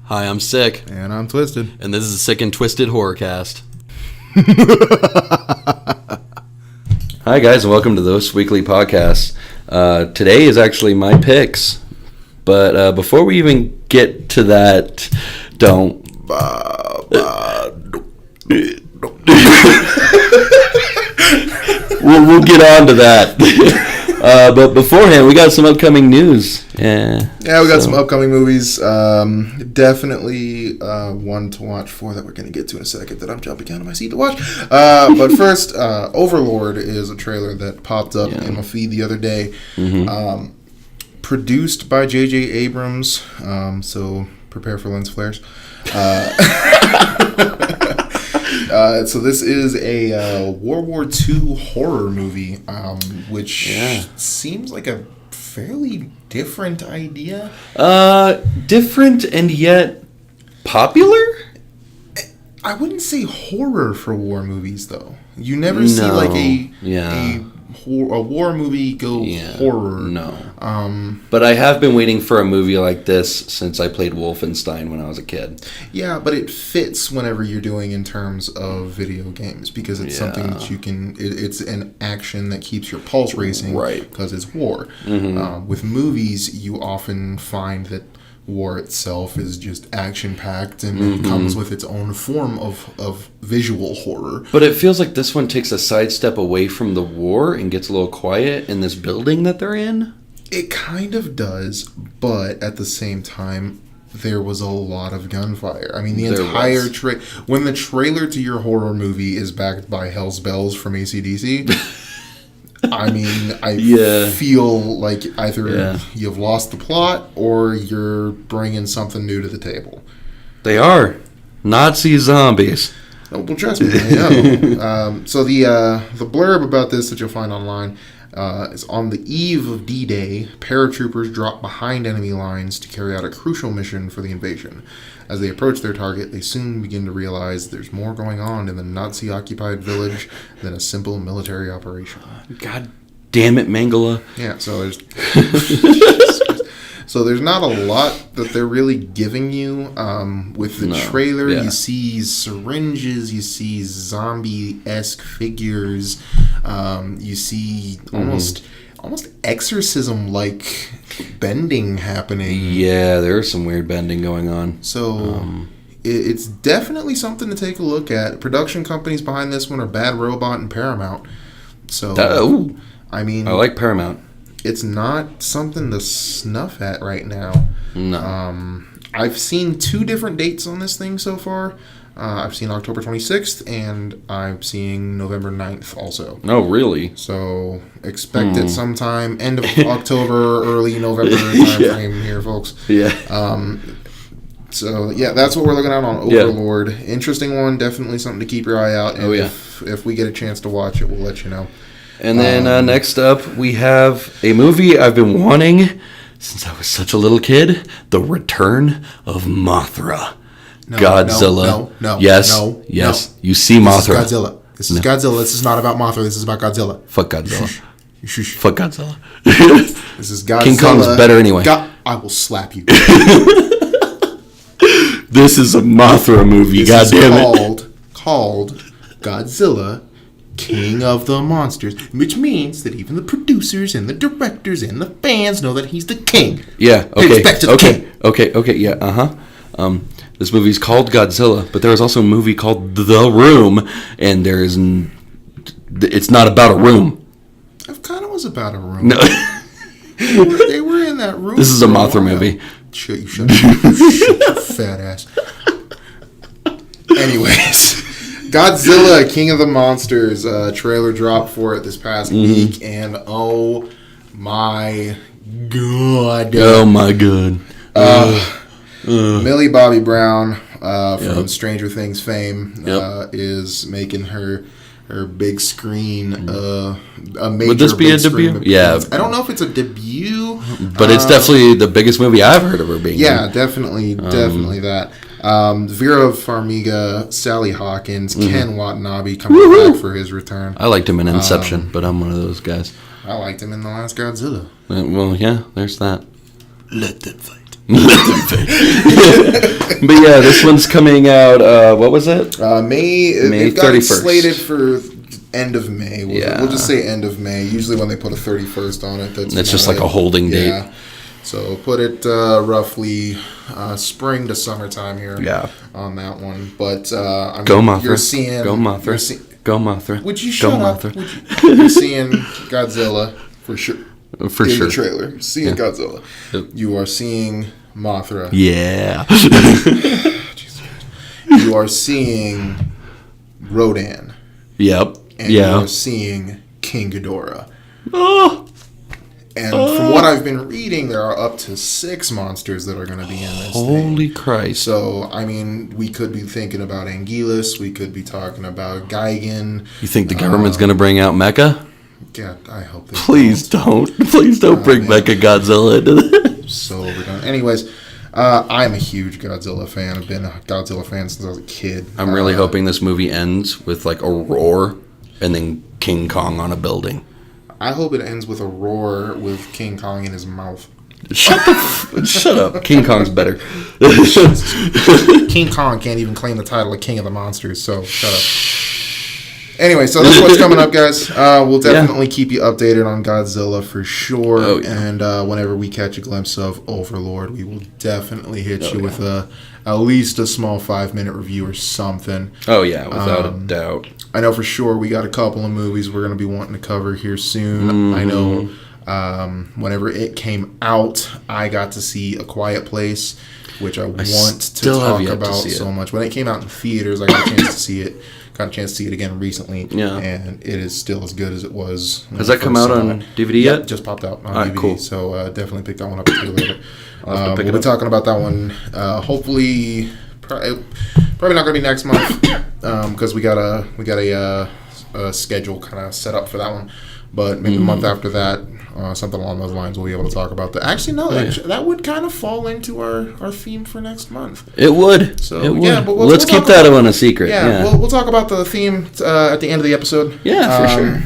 Hi, I'm Sick. And I'm Twisted. And this is Sick and Twisted Horrorcast. Hi, guys, and welcome to Those Weekly Podcasts. Today is actually my picks. But before we even get to that, don't... we'll get on to that. But beforehand, we got some upcoming news. Yeah, we got some upcoming movies. Definitely one to watch for that we're going to get to in a second that I'm jumping out of my seat to watch. But first, Overlord is a trailer that popped up in my feed the other day. Mm-hmm. Produced by J.J. Abrams, so prepare for lens flares. So this is a World War II horror movie, which seems like a fairly different idea. Different and yet popular? I wouldn't say horror for war movies, though. You never see like a war movie go horror. No. But I have been waiting for a movie like this since I played Wolfenstein when I was a kid. Yeah, but it fits whenever you're doing in terms of video games because it's something that you can... It's an action that keeps your pulse racing because it's war. Mm-hmm. With movies, you often find that war itself is just action-packed and it comes with its own form of visual horror. But it feels like this one takes a sidestep away from the war and gets a little quiet in this building that they're in. It kind of does, but at the same time, there was a lot of gunfire. I mean, the entire... when the trailer to your horror movie is backed by Hell's Bells from AC/DC... I mean, I feel like either you've lost the plot or you're bringing something new to the table. They are. Nazi zombies. Oh, well, trust me, I know. So the blurb about this that you'll find online is on the eve of D-Day, paratroopers drop behind enemy lines to carry out a crucial mission for the invasion. As they approach their target, they soon begin to realize there's more going on in the Nazi-occupied village than a simple military operation. God damn it, Mangala. Yeah, so there's not a lot that they're really giving you. With the trailer, you see syringes, you see zombie-esque figures, you see almost exorcism-like bending happening. Yeah, there's some weird bending going on. So it's definitely something to take a look at. Production companies behind this one are Bad Robot and Paramount. So, I mean... I like Paramount. It's not something to snuff at right now. No. I've seen 2 different dates on this thing so far. I've seen October 26th, and I'm seeing November 9th also. Oh, really? So expect it sometime end of October, early November timeframe here, folks. Yeah. So, that's what we're looking at on Overlord. Interesting one. Definitely something to keep your eye out. And if we get a chance to watch it, we'll let you know. And then next up, we have a movie I've been wanting since I was such a little kid. The Return of Mothra. Godzilla. No. Yes. You see Mothra. This is Godzilla. This is Godzilla. This is not about Mothra. This is about Godzilla. Fuck Godzilla. Shush. Fuck Godzilla. This is Godzilla. King Kong's better anyway. I will slap you. This is a Mothra movie. This goddammit. Is called Godzilla, King of the Monsters, which means that even the producers and the directors and the fans know that he's the king. Yeah. Okay. Pay respect to the king. Okay. Yeah. This movie's called Godzilla, but there is also a movie called The Room, and it's not about a room. It kind of was about a room. No. they were in that room. This is a Mothra movie. Shut your fat ass. Anyways, Godzilla, King of the Monsters, trailer dropped for it this past week, and oh my god. Oh my god. Millie Bobby Brown from Stranger Things fame is making her big screen a major. Would this be a debut? Yeah. I don't know if it's a debut, but it's definitely the biggest movie I've heard of her being. Yeah, definitely that. Vera Farmiga, Sally Hawkins, Ken Watanabe coming back for his return. I liked him in Inception, but I'm one of those guys. I liked him in The Last Godzilla. Well, yeah, there's that. Let them fight. But yeah, this one's coming out, what was it? May 31st. Slated for end of May. We'll just say end of May. Usually when they put a 31st on it, that's just like a holding date. Yeah. So put it roughly spring to summertime here on that one. But Go Mothra. You're seeing... Go Mothra. Go Mothra. Would you shut up? You're seeing Godzilla for sure. For sure. In the trailer. You're seeing Godzilla. Yep. You are seeing Mothra. Yeah. You are seeing Rodan. Yep. And you are seeing King Ghidorah. Oh. And from what I've been reading, there are up to 6 monsters that are going to be in this Holy Christ. So, I mean, we could be thinking about Anguillus. We could be talking about Gigan. You think the government's going to bring out Mecha? Yeah, I hope they Please don't. Please don't bring Mecha Godzilla into this. So overdone. Anyways, I'm a huge Godzilla fan. I've been a Godzilla fan since I was a kid. I'm really hoping this movie ends with, like, a roar and then King Kong on a building. I hope it ends with a roar with King Kong in his mouth. Shut up. King Kong's better. King Kong can't even claim the title of King of the Monsters, so shut up. Anyway, so that's what's coming up, guys. We'll definitely keep you updated on Godzilla for sure. Oh, yeah. And whenever we catch a glimpse of Overlord, we will definitely hit you with at least a small 5-minute review or something. Oh, yeah, without a doubt. I know for sure we got a couple of movies we're going to be wanting to cover here soon. Mm-hmm. I know whenever it came out, I got to see A Quiet Place, which I want to talk about so much. When it came out in theaters, I got a chance to see it. Got a chance to see it again recently, and it is still as good as it was. Has that come out on DVD yet? Just popped out on DVD, cool. So definitely pick that one up a little bit. We'll be talking about that one. Hopefully, probably not going to be next month because we got a schedule kind of set up for that one. But maybe the month after that, something along those lines, we'll be able to talk about that. Actually, no, that would kind of fall into our theme for next month. It would. So, it would. Yeah, but let's keep that one a secret. Yeah. We'll talk about the theme at the end of the episode. Yeah, for sure.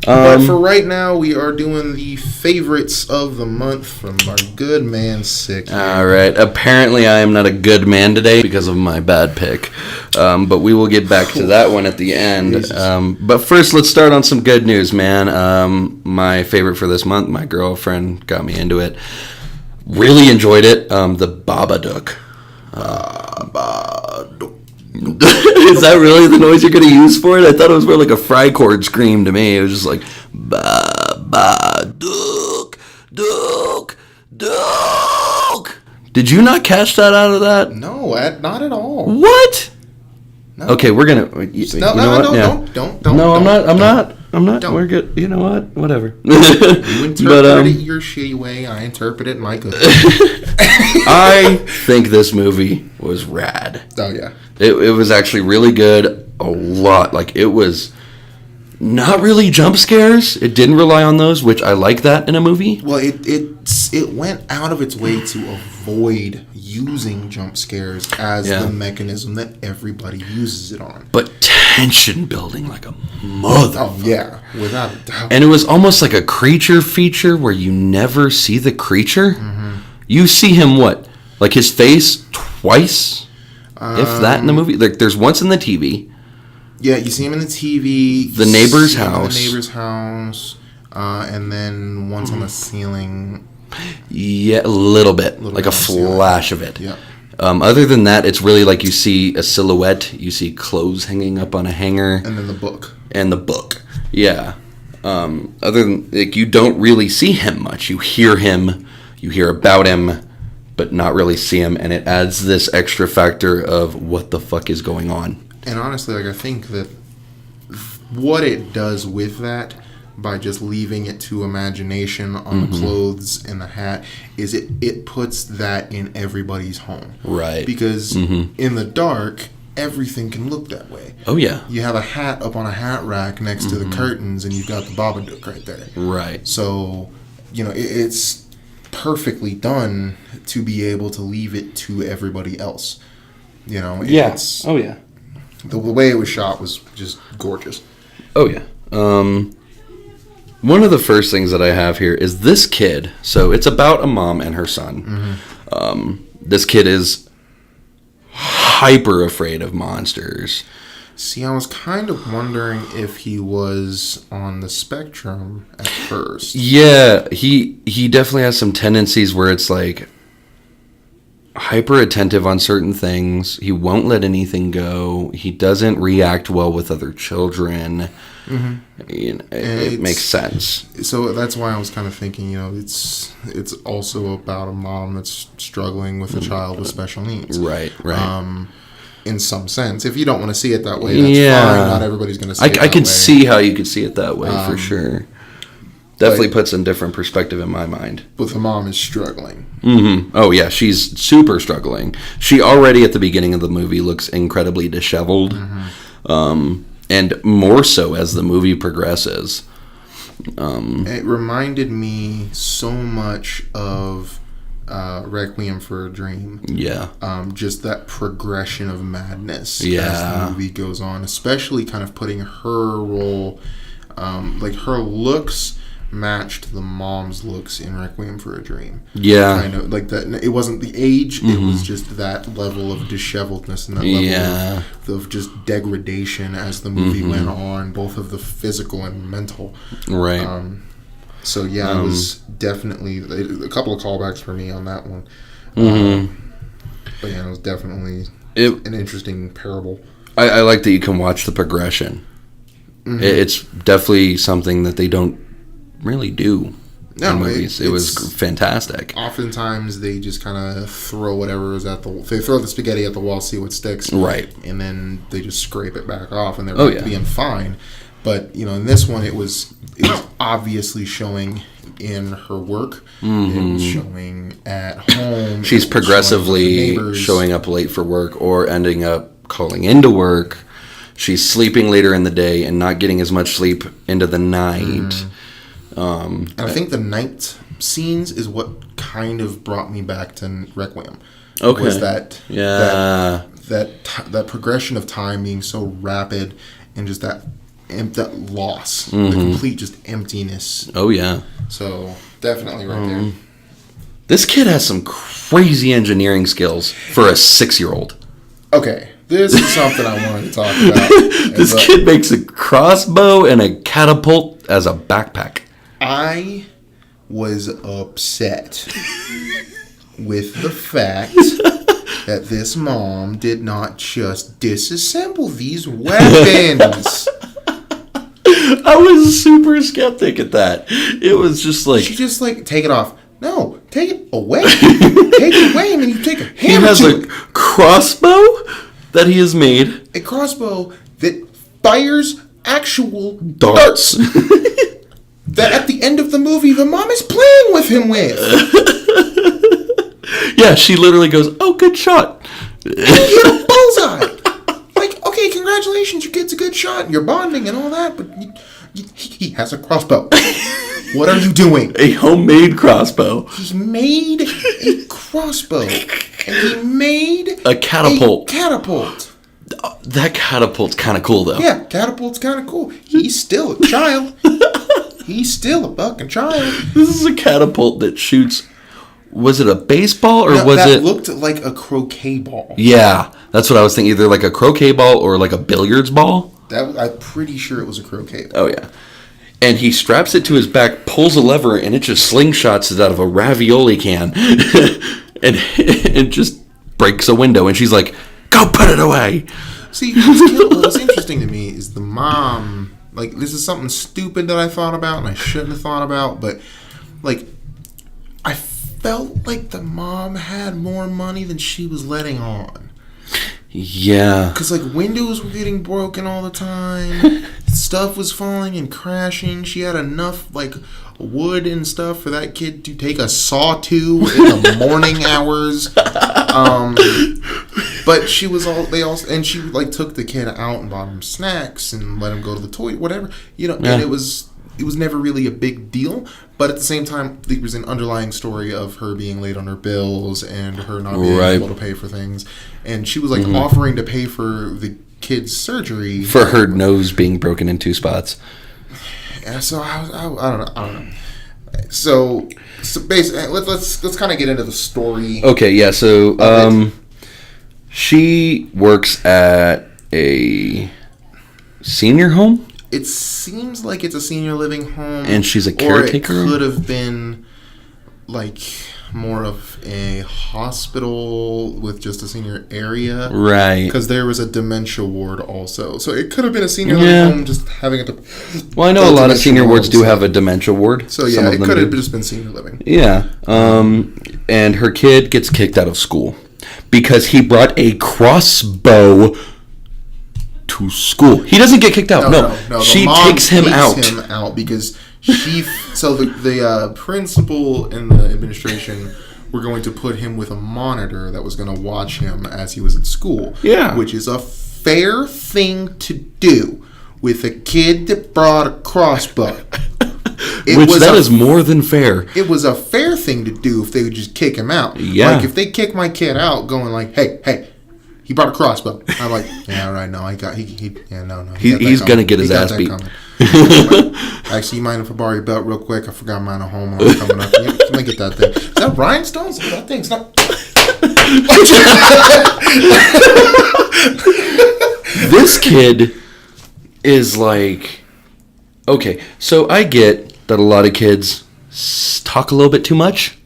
But for right now, we are doing the favorites of the month from our good man, Sik. All right. Apparently, I am not a good man today because of my bad pick. But we will get back to that one at the end. But first, let's start on some good news, man. My favorite for this month, my girlfriend got me into it. Really enjoyed it. The Babadook. Babadook. Is that really the noise you're going to use for it? I thought it was more like a fry chord scream to me. It was just like, Babadook, Dook, Dook. Did you not catch that out of that? No, not at all. What? No. Okay, we're going to... Don't. No, I'm not. Don't. We're good. You know what? Whatever. You interpret it your shitty way. I interpret it my good way. I think this movie was rad. Oh, yeah. It was actually really good. A lot. Like, it was not really jump scares. It didn't rely on those, which I like that in a movie. Well, it went out of its way to avoid using jump scares as the mechanism that everybody uses it on. But tension building like a mother. Oh, yeah. Without a doubt. And it was almost like a creature feature where you never see the creature. Mm-hmm. You see him, what? Like his face twice? If that in the movie. Like there's once in the TV. Yeah, you see him in the TV. The neighbor's house. And then once on the ceiling. Yeah, a little bit. Like a flash of it. Yeah. Other than that, it's really like you see a silhouette. You see clothes hanging up on a hanger. And then the book. Yeah. Other than, like, you don't really see him much. You hear him. You hear about him. But not really see him. And it adds this extra factor of what the fuck is going on. And honestly, like, I think that what it does with that, by just leaving it to imagination on the clothes and the hat, is it puts that in everybody's home. Right. Because in the dark, everything can look that way. Oh, yeah. You have a hat up on a hat rack next to the curtains, and you've got the Babadook right there. Right. So, you know, it's perfectly done to be able to leave it to everybody else. You know? Yes. Oh, yeah. The way it was shot was just gorgeous. Oh, yeah. One of the first things that I have here is this kid. So it's about a mom and her son. This kid is hyper afraid of monsters. See, I was kind of wondering if he was on the spectrum at first. Yeah, he definitely has some tendencies where it's like hyper attentive on certain things. He won't let anything go. He doesn't react well with other children. It makes sense. So that's why I was kind of thinking, it's also about a mom that's struggling with a child with special needs. Right. In some sense, if you don't want to see it that way, that's fine. Not everybody's going to see it that way. I can see how you could see it that way for sure. Definitely puts in different perspective in my mind. But the mom is struggling. Oh yeah, she's super struggling. She already at the beginning of the movie looks incredibly disheveled, and more so as the movie progresses. It reminded me so much of Requiem for a Dream. Yeah. Just that progression of madness as Yeah. the movie goes on, especially kind of putting her role, like her looks matched the mom's looks in Requiem for a Dream. Yeah. Kind of like that. It wasn't the age, it was just that level of disheveledness and that level of just degradation as the movie went on, both of the physical and mental. Right. So yeah, it was definitely a couple of callbacks for me on that one. But yeah, it was definitely an interesting parable. I like that you can watch the progression. It's definitely something that they don't really do in movies. It was fantastic. Oftentimes they just kind of throw whatever is at they throw the spaghetti at the wall, see what sticks, right, and then they just scrape it back off, and they're being fine. But in this one, it was obviously showing in her work. It was showing at home. She's progressively showing up late for work or ending up calling into work. She's sleeping later in the day and not getting as much sleep into the night. And I think the night scenes is what kind of brought me back to Requiem. Okay. Was that progression of time being so rapid and just that loss, the complete just emptiness. Oh yeah. So definitely right there. This kid has some crazy engineering skills for a 6-year-old. Okay, this is something I wanted to talk about. This kid makes a crossbow and a catapult as a backpack. I was upset with the fact that this mom did not just disassemble these weapons. I was super skeptic at that. It was just like... She just take it off. No, take it away. Take it away and then you take a hammer. He has a crossbow that he has made. A crossbow that fires actual darts. That at the end of the movie, the mom is playing with him with. Yeah, she literally goes, "Oh, good shot." And you hit a bullseye. Okay, congratulations, your kid's a good shot, and you're bonding and all that, but he has a crossbow. What are you doing? A homemade crossbow. He made a crossbow. And he made a catapult. That catapult's kind of cool, though. Yeah, catapult's kind of cool. He's still a child. He's still a fucking child. This is a catapult that shoots... Was it a baseball or was that it... That looked like a croquet ball. Yeah, that's what I was thinking. Either like a croquet ball or like a billiards ball. I'm pretty sure it was a croquet ball. Oh, yeah. And he straps it to his back, pulls a lever, and it just slingshots it out of a ravioli can. and it just breaks a window. And she's like, "Go put it away." See, what's interesting to me is the mom... this is something stupid that I thought about and I shouldn't have thought about, but, I felt like the mom had more money than she was letting on. Yeah. Because, windows were getting broken all the time. Stuff was falling and crashing. She had enough, wood and stuff for that kid to take a saw to in the morning hours. But she was and she, took the kid out and bought him snacks and let him go to the toilet, whatever. And it was never really a big deal. But at the same time, there was an underlying story of her being late on her bills and her not being able to pay for things. And she was offering to pay for the kid's surgery. For her nose being broken in 2 spots. Yeah, so I don't know. So basically, let's kind of get into the story. Okay, yeah. So she works at a senior home. It seems like it's a senior living home, and she's a caretaker. Or it could have been like more of a hospital with just a senior area, right? Because there was a dementia ward also, so it could have been a senior living home just having it. Well, I know a lot of senior wards do have a dementia ward. So yeah, it could have just been senior living. Yeah, and her kid gets kicked out of school because he brought a crossbow to school. He doesn't get kicked out. No. She takes him out because she. So the principal and the administration were going to put him with a monitor that was going to watch him as he was at school. Yeah, which is a fair thing to do with a kid that brought a crossbow. That is more than fair. It was a fair thing to do if they would just kick him out. Yeah, like if they kick my kid out, going like, hey. He brought a crossbow. I'm like, yeah, right. No, I got. No. He's gonna get his ass beat. Actually, you mind if I borrow your belt real quick? I forgot mine at home. I'm coming up. Yeah, let me get that thing. Is that rhinestones? That thing's not. This kid is like, okay. So I get that a lot of kids talk a little bit too much.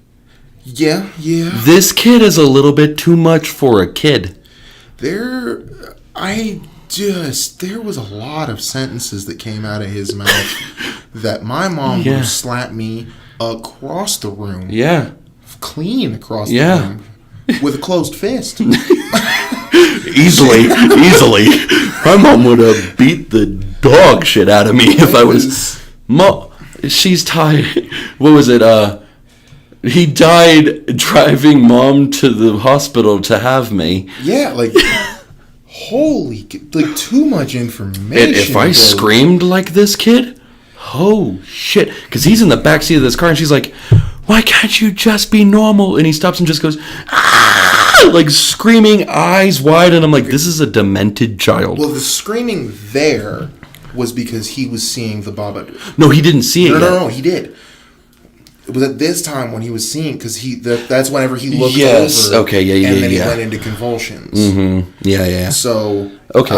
Yeah. This kid is a little bit too much for a kid. There was a lot of sentences that came out of his mouth that my mom would slap me across the room. Yeah. Clean across the room. With a closed fist. Easily. My mom would have beat the dog shit out of me if I was... She's tired. What was it? He died driving mom to the hospital to have me. Yeah, like, too much information. And if I screamed like this kid, oh, shit. Because he's in the backseat of this car, and she's like, why can't you just be normal? And he stops and just goes, ah! Like, screaming, eyes wide, and I'm like, this is a demented child. Well, the screaming there was because he was seeing the Babadook. No, he didn't see it yet. No, he did. It was at this time when he was seeing, because that's whenever he looked over. Okay, yeah. And then he went into convulsions. Mm-hmm. Yeah. So, okay.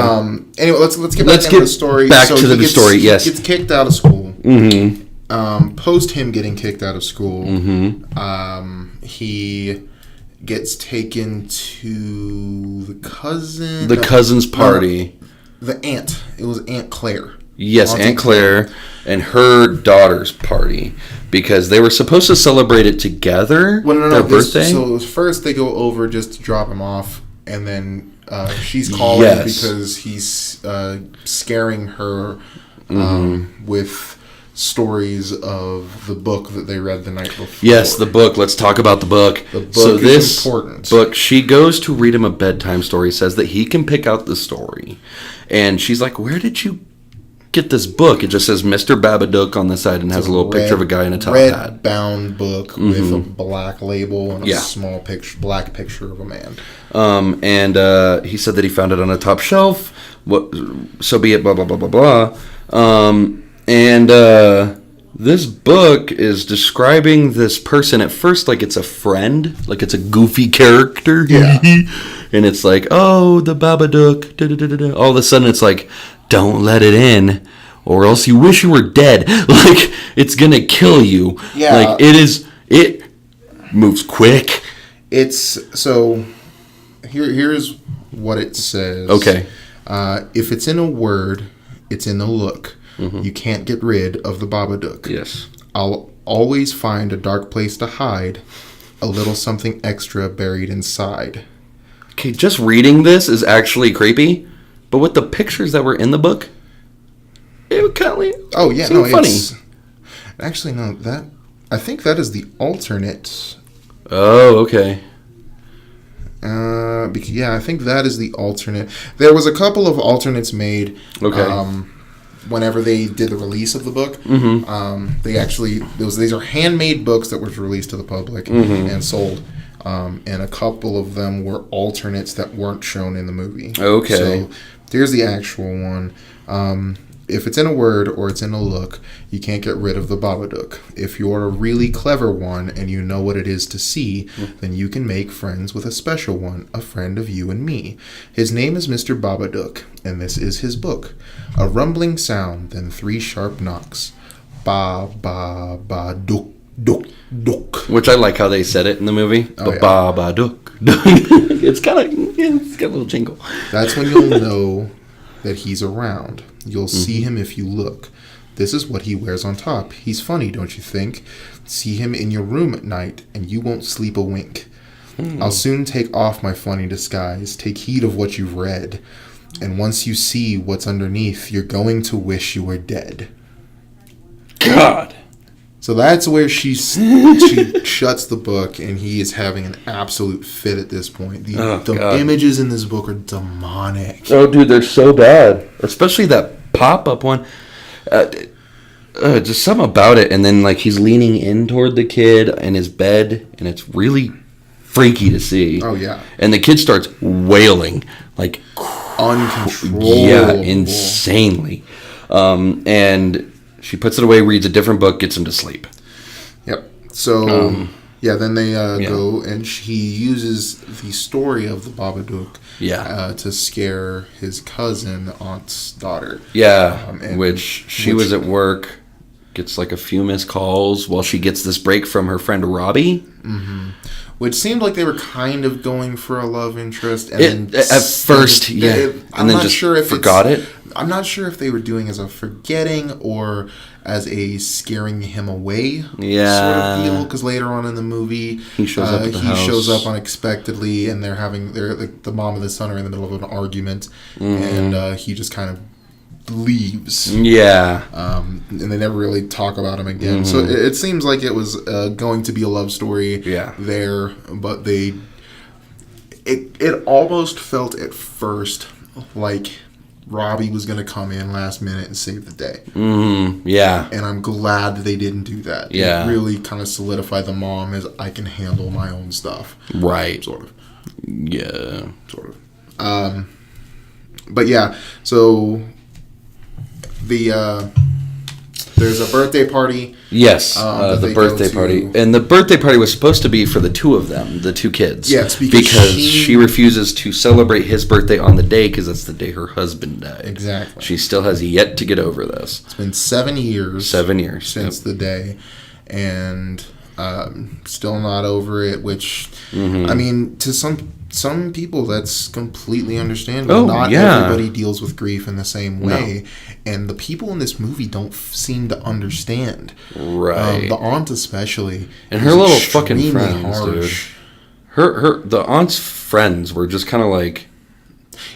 Anyway, let's get back to the story. Back to the story, yes. He gets kicked out of school. Mm-hmm. Post him getting kicked out of school, he gets taken to the cousin. The cousin's party. The aunt. It was Aunt Claire. Yes, Aunt Claire and her daughter's party, because they were supposed to celebrate it together. Well, no, their birthday. So first they go over just to drop him off, and then she's calling because he's scaring her with stories of the book that they read the night before. Yes, the book. Let's talk about the book. The book is important. Book, she goes to read him a bedtime story, says that he can pick out the story. And she's like, where did you get this book? It just says Mr. Babadook on the side and has a little picture of a guy in a top hat. Red bound book with a black label and a small black picture of a man. And he said that he found it on a top shelf. So be it, blah, blah, blah, blah, blah. This book is describing this person at first like it's a friend, like it's a goofy character. Yeah. And it's like, oh, the Babadook. Da, da, da, da, da. All of a sudden it's like, don't let it in, or else you wish you were dead. Like, it's going to kill you. Yeah. Like, it moves quick. So, here's what it says. Okay. If it's in a word, it's in the look. Mm-hmm. You can't get rid of the Babadook. Yes. I'll always find a dark place to hide, a little something extra buried inside. Okay, just reading this is actually creepy, but with the pictures that were in the book, it would kind of funny. Actually, no, I think that is the alternate. Oh, okay. I think that is the alternate. There was a couple of alternates made. Okay. Whenever they did the release of the book, these are handmade books that were released to the public and sold. And a couple of them were alternates that weren't shown in the movie. Okay. So there's the actual one. If it's in a word or it's in a look, you can't get rid of the Babadook. If you're a really clever one and you know what it is to see, then you can make friends with a special one, a friend of you and me. His name is Mr. Babadook, and this is his book. A rumbling sound, then 3 sharp knocks. Ba, ba, ba, dook, dook, dook. Which I like how they said it in the movie. Oh, yeah. Ba, ba, dook. It's kind of, it's got a little jingle. That's when you'll know that he's around. You'll see him if you look. This is what he wears on top. He's funny, don't you think? See him in your room at night, and you won't sleep a wink. I'll soon take off my funny disguise. Take heed of what you've read. And once you see what's underneath, you're going to wish you were dead. God. So that's where she shuts the book, and he is having an absolute fit at this point. The images in this book are demonic. Oh, dude, they're so bad. Especially that pop-up one. Just something about it. And then, like, he's leaning in toward the kid in his bed, and it's really freaky to see. Oh, yeah. And the kid starts wailing, like, uncontrollable. Yeah, insanely. And she puts it away, reads a different book, gets him to sleep. Yep. So, then they go, and he uses the story of the Babadook to scare his cousin, the aunt's daughter. Yeah, which she was at work, gets like a few missed calls while she gets this break from her friend Robbie. Mm-hmm. Which seemed like they were kind of going for a love interest. And at first, and then just forgot it. I'm not sure if they were doing as a forgetting or as a scaring him away sort of deal. Because later on in the movie, he shows up at the house. Shows up unexpectedly, and the mom and the son are in the middle of an argument, and he just kind of leaves. Yeah. And they never really talk about him again. So it seems like it was going to be a love story there, but it almost felt at first like Robbie was going to come in last minute and save the day. Yeah. And I'm glad they didn't do that. Yeah. It really kind of solidified the mom as I can handle my own stuff. Right. Sort of. Yeah. Sort of. But yeah, so there's a birthday party. Yes, the birthday party. And the birthday party was supposed to be for the two of them, the two kids. Yes, because she refuses to celebrate his birthday on the day because that's the day her husband died. Exactly. She still has yet to get over this. It's been 7 years. 7 years. Since the day. And still not over it, which, I mean, to some people that's completely understandable. Not everybody deals with grief in the same way. No. And the people in this movie don't seem to understand. Right. The aunt especially. And her little fucking friends, harsh. Dude. The aunt's friends were just kind of like...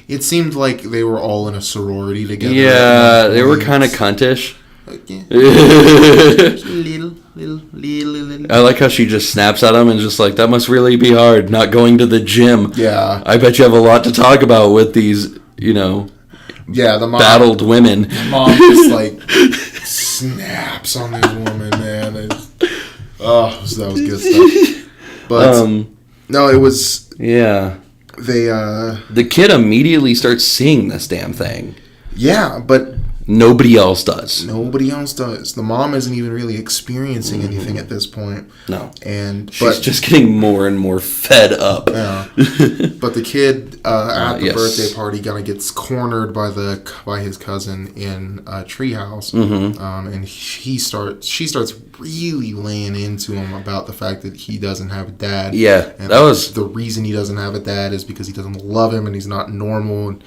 It seemed like they were all in a sorority together. Yeah, they were kind of cuntish. Like, yeah. little. I like how she just snaps at him and just like, that must really be hard, not going to the gym. Yeah. I bet you have a lot to talk about with these, the mom, battled women. The mom just like snaps on this woman, man. That was good stuff. But no, it was... Yeah. The kid immediately starts seeing this damn thing. Yeah, but... Nobody else does. Nobody else does. The mom isn't even really experiencing anything at this point. No. She's just getting more and more fed up. Yeah. But the kid at the birthday party kind of gets cornered by his cousin in a treehouse. And she starts really laying into him about the fact that he doesn't have a dad. Yeah. And the reason he doesn't have a dad is because he doesn't love him and he's not normal.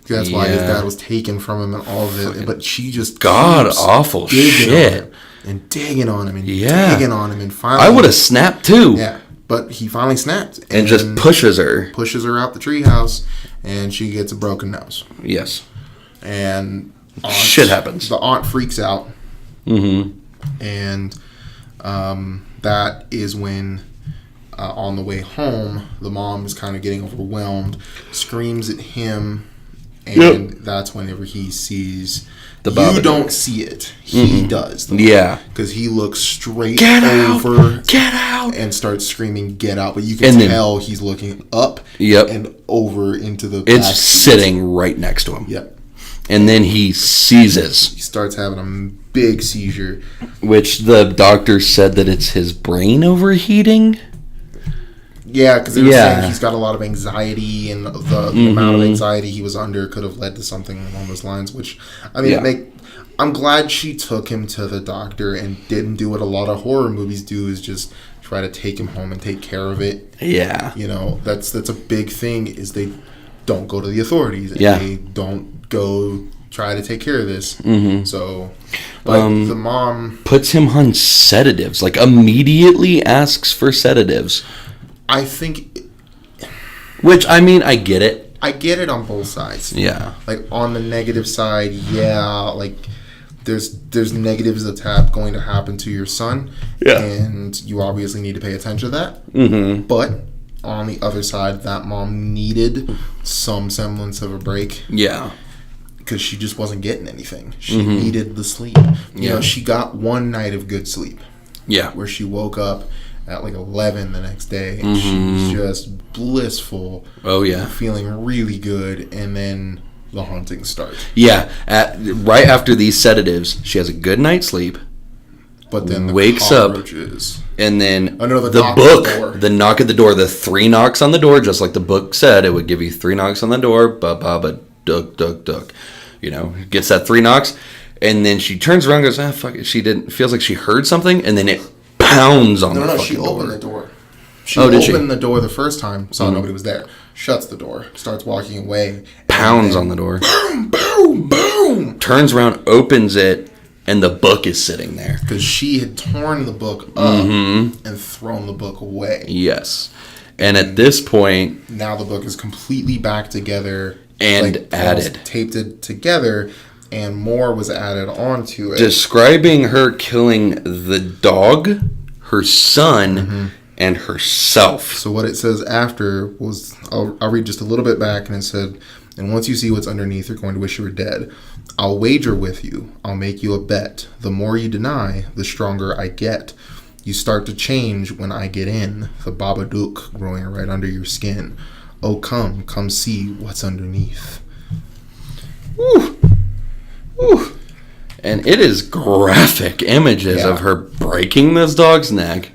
That's why his dad was taken from him and all of it. But she just awful shit and digging on him and digging on him and finally I would have snapped too. Yeah, but he finally snapped and just pushes her out the treehouse, and she gets a broken nose. Yes, and shit happens. The aunt freaks out. And that is when. On the way home, the mom is kind of getting overwhelmed, screams at him. And that's whenever he sees... You don't see it. He does. Yeah. Because he looks straight over... Get out! And starts screaming, get out. But you can tell he's looking up and over into the It's sitting right next to him. Yep. and then he seizes. He starts having a big seizure. Which the doctor said that it's his brain overheating? Yeah, because they were saying he's got a lot of anxiety, and the amount of anxiety he was under could have led to something along those lines, which, I mean, I'm glad she took him to the doctor and didn't do what a lot of horror movies do, is just try to take him home and take care of it. Yeah. You know, that's a big thing, is they don't go to the authorities. And they don't go try to take care of this. So, but the mom... puts him on sedatives. Like, immediately asks for sedatives. I think... Which, I mean, I get it. I get it on both sides. Yeah. Like, on the negative side, like... There's negatives that's going to happen to your son, and you obviously need to pay attention to that. But on the other side, that mom needed some semblance of a break. Yeah, because she just wasn't getting anything. She needed the sleep. You know, she got one night of good sleep. Yeah, where she woke up at like 11 the next day, and she was just blissful. Oh yeah, feeling really good, and then the hauntings start. Yeah, right after these sedatives, she has a good night's sleep. But then wakes up, and then the knock at the door, the 3 knocks on the door, just like the book said, it would give you 3 knocks on the door, ba duck duck duck. You know, gets that 3 knocks, and then she turns around, and goes, fuck it. She feels like she heard something, and then it pounds on the fucking door. She opened the door. She opened the door the first time, saw nobody was there. Shuts the door, starts walking away. Pounds on the door. Boom, boom, boom. Turns around, opens it, and the book is sitting there. Because she had torn the book up and thrown the book away. Yes. And at this point... now the book is completely back together. And added. Taped it together, and more was added onto it. Describing her killing the dog, her son... and herself. So what it says after was, I'll read just a little bit back, and it said, and once you see what's underneath, you're going to wish you were dead. I'll wager with you. I'll make you a bet. The more you deny, the stronger I get. You start to change when I get in. The Babadook growing right under your skin. Oh, come see what's underneath. Woo! Woo! And it is graphic images of her breaking this dog's neck.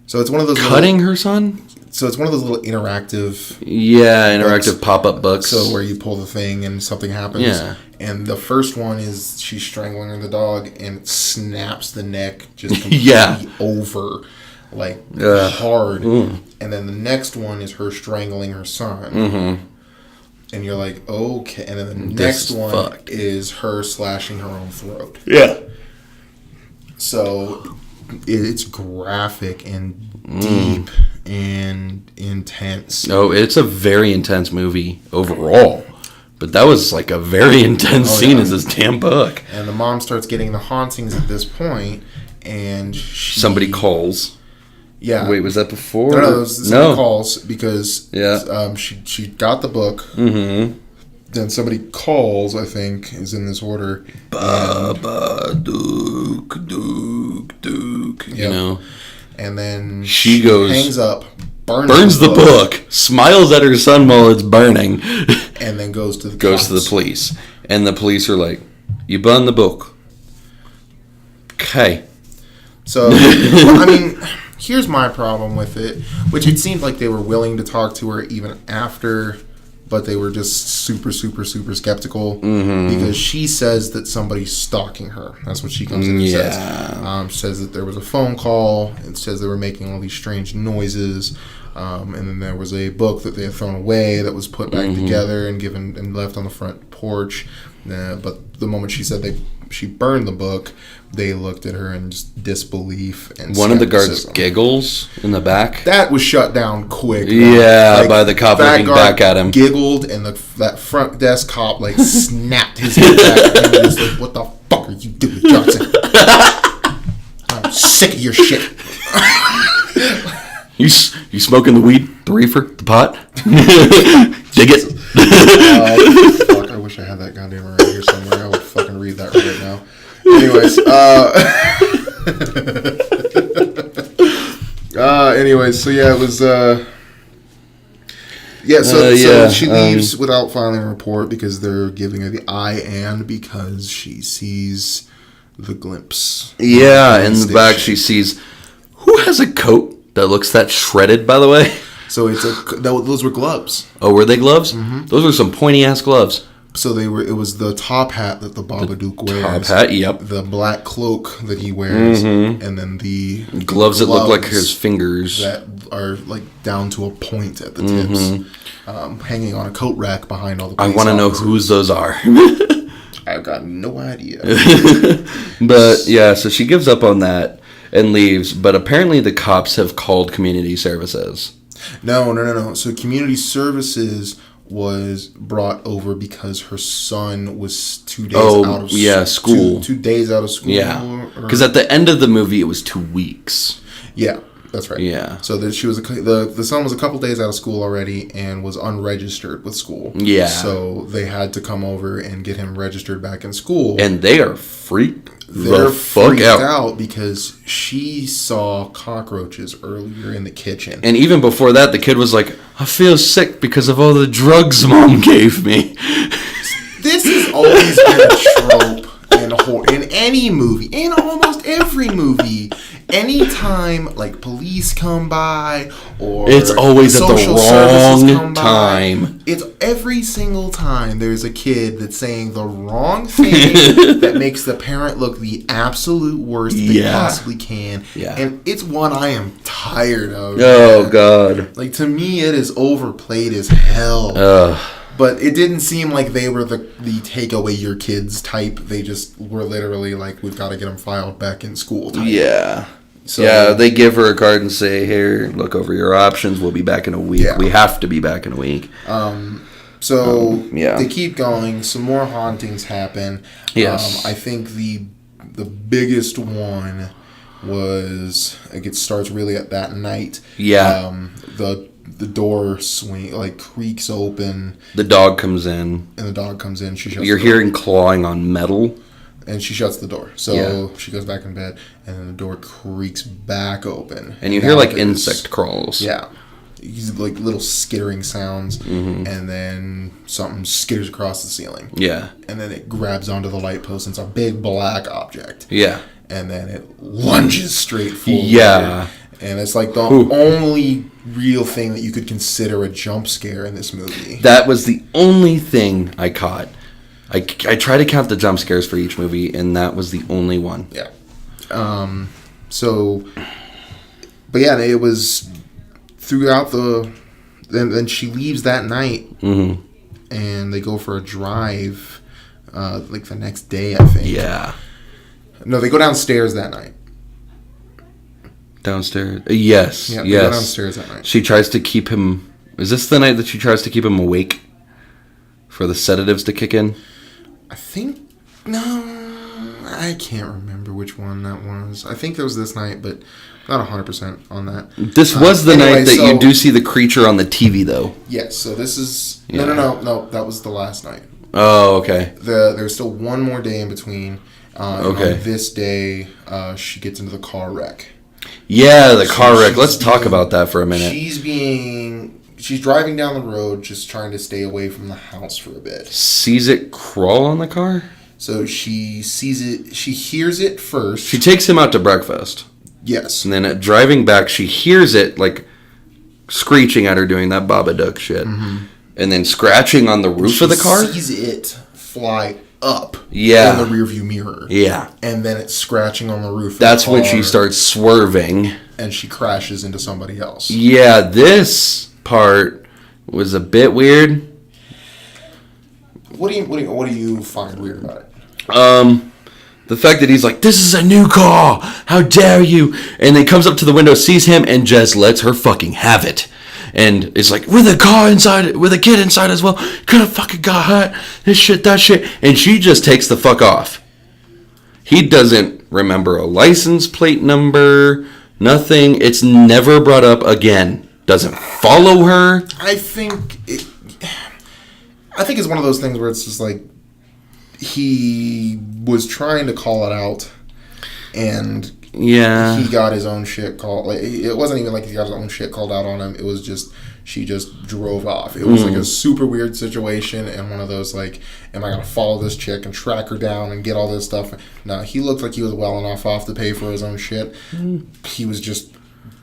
So it's one of those cutting her son. So it's one of those little interactive. Yeah, interactive pop-up books. So where you pull the thing and something happens. Yeah. And the first one is she's strangling the dog and it snaps the neck just completely over, like hard. And then the next one is her strangling her son. And you're like, okay. And then the next one is her slashing her own throat. Yeah. So it's graphic and deep and intense. Oh, it's a very intense movie overall. But that was like a very intense scene in this damn book. And the mom starts getting the hauntings at this point, and somebody calls. Yeah. Wait, was that before? No, somebody calls because she got the book. Then somebody calls, I think, is in this order. Baba, Duke, Duke, Duke. You know. And then she goes, hangs up, burns the book, smiles at her son while it's burning, and then goes to the police. And the police are like, "You burned the book." Okay. So, I mean, here's my problem with it, which it seemed like they were willing to talk to her even after, but they were just super, super, super skeptical because she says that somebody's stalking her. That's what she comes in and says. She says that there was a phone call. It says they were making all these strange noises. And then there was a book that they had thrown away that was put back together and given and left on the front porch. But the moment she said she burned the book, they looked at her in just disbelief and one of the guards giggles in the back. That was shut down quick. Yeah, by the cop looking back at him. Giggled, and that front desk cop snapped his head back and was like, "What the fuck are you doing, Johnson? I'm sick of your shit." You smoking the weed, the reefer, the pot? Dig it. Fuck, I wish I had that goddamn right here somewhere. I would fucking read that right now. Anyways, so yeah, it was Yeah, so she leaves without filing a report because they're giving her the eye and because she sees the glimpse. Yeah, in the back she sees... Who has a coat that looks that shredded, by the way? So those were gloves. Oh, were they gloves? Mm-hmm. Those were some pointy-ass gloves. So it was the top hat that the Babadook wears. Top hat, yep. The black cloak that he wears. Mm-hmm. And then the gloves that look like his fingers. That are like down to a point at the tips. Hanging on a coat rack behind all the police I want to know whose those are. I've got no idea. But, yeah, so she gives up on that and leaves. But apparently the cops have called community services. No. So community services was brought over because her son was 2 days out of school. 2 days out of school. Yeah. Because at the end of the movie, it was 2 weeks. Yeah, that's right. Yeah. So that she was the son was a couple days out of school already and was unregistered with school. Yeah. So they had to come over and get him registered back in school. And they are freaked out because she saw cockroaches earlier in the kitchen. And even before that, the kid was like, I feel sick because of all the drugs Mom gave me. This has always been a trope in any movie, in almost every movie. Anytime like police come by or it's always at the wrong time. It's every single time there's a kid that's saying the wrong thing that makes the parent look the absolute worst they possibly can. Yeah. And it's one I am tired of. Oh, God. Like, to me, it is overplayed as hell. But it didn't seem like they were the take away your kids type. They just were literally like, we've got to get them filed back in school type. Yeah. So, they give her a card and say, here, look over your options. We'll be back in a week. Yeah. We have to be back in a week. They keep going. Some more hauntings happen. Yes. I think the biggest one was, it starts really at that night. Yeah. The door creaks open. The dog comes in. And the dog comes in. You're hearing clawing on metal. And she shuts the door. So she goes back in bed, and then the door creaks back open. And you hear like insect crawls. Yeah. Like little skittering sounds, and then something skitters across the ceiling. Yeah. And then it grabs onto the light post, and it's a big black object. Yeah. And then it lunges straight forward. Yeah. And it's like the only real thing that you could consider a jump scare in this movie. That was the only thing I caught. I try to count the jump scares for each movie, and that was the only one. Yeah. But yeah, it was throughout then she leaves that night, and they go for a drive, like the next day, I think. Yeah. No, they go downstairs that night. Downstairs? Yes. Yeah, they go downstairs that night. She tries to keep him... Is this the night that she tries to keep him awake for the sedatives to kick in? I think... No, I can't remember which one that was. I think it was this night, but not 100% on that. This was the night that you do see the creature on the TV, though. Yes, so this is... Yeah. No, that was the last night. Oh, okay. There's still one more day in between. Okay. On this day, she gets into the car wreck. Yeah, the car wreck. Let's talk about that for a minute. She's driving down the road, just trying to stay away from the house for a bit. Sees it crawl on the car? So she sees it, she hears it first. She takes him out to breakfast. Yes. And then driving back, she hears it, like, screeching at her doing that Babadook shit. Mm-hmm. And then scratching on the roof of the car? She sees it fly up in the rearview mirror. Yeah. And then it's scratching on the roof of That's the car, when she starts swerving. And she crashes into somebody else. Yeah, this part was a bit weird. What do you find weird about it? The fact that he's like, this is a new car! How dare you! And then comes up to the window, sees him, and just lets her fucking have it. And it's like, with a car inside, with a kid inside as well. Could have fucking got hurt. This shit, that shit. And she just takes the fuck off. He doesn't remember a license plate number. Nothing. It's never brought up again. Doesn't follow her. I think it's one of those things where it's just like, he was trying to call it out, and he got his own shit called. Like, it wasn't even like he got his own shit called out on him. It was just she just drove off. It was like a super weird situation, and one of those like, am I gonna follow this chick and track her down and get all this stuff? No, he looked like he was well enough off to pay for his own shit. He was just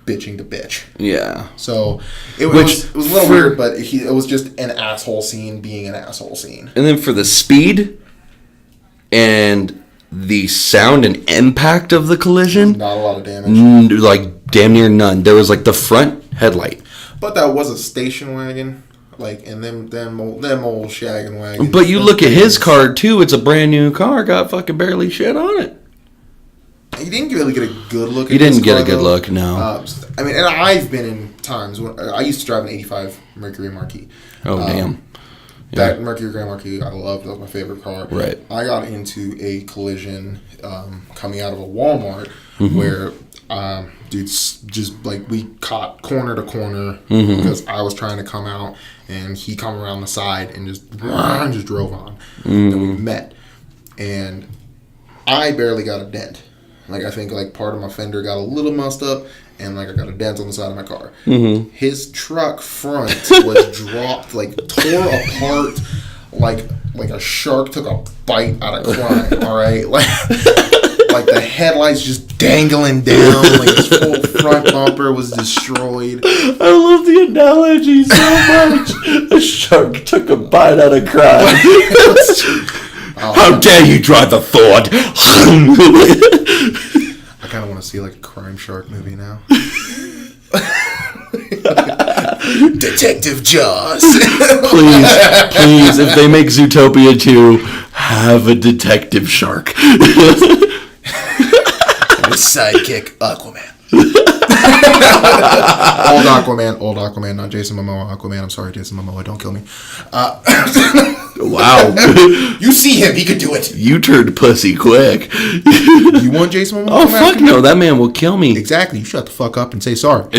bitching to bitch. Yeah. So it was a little weird, but it was just an asshole scene being an asshole scene. And then for the speed and the sound and impact of the collision, not a lot of damage. Like damn near none. There was like the front headlight. But that was a station wagon. Like, and them old shaggin' wagons. But you look at his car too, it's a brand new car, got fucking barely shit on it. You didn't really get a good look at You didn't his get car, a good though. look, no. I mean, and I've been in times when I used to drive an 85 Mercury Marquis. Oh, damn. That Mercury Grand Marquis I loved. That was my favorite car. Right. I got into a collision coming out of a Walmart where dudes just like we caught corner to corner because I was trying to come out and he come around the side and just drove on. Then we met and I barely got a dent. Like, I think, like, part of my fender got a little messed up, and, like, I got a dent on the side of my car. His truck front was dropped, like, tore apart, like a shark took a bite out of crime, all right? Like the headlights just dangling down, like, his whole front bumper was destroyed. I love the analogy so much. A shark took a bite out of crime. How dare you drive the Ford? I kind of want to see like a crime shark movie now. Detective Jaws. Please, if they make Zootopia 2, have a detective shark. His sidekick, Aquaman. Old Aquaman, not Jason Momoa. Aquaman, I'm sorry, Jason Momoa, don't kill me. Wow. You see him, he could do it. You turned pussy quick. You want Jason Momoa? Oh, fuck no, that man will kill me. Exactly, you shut the fuck up and say sorry.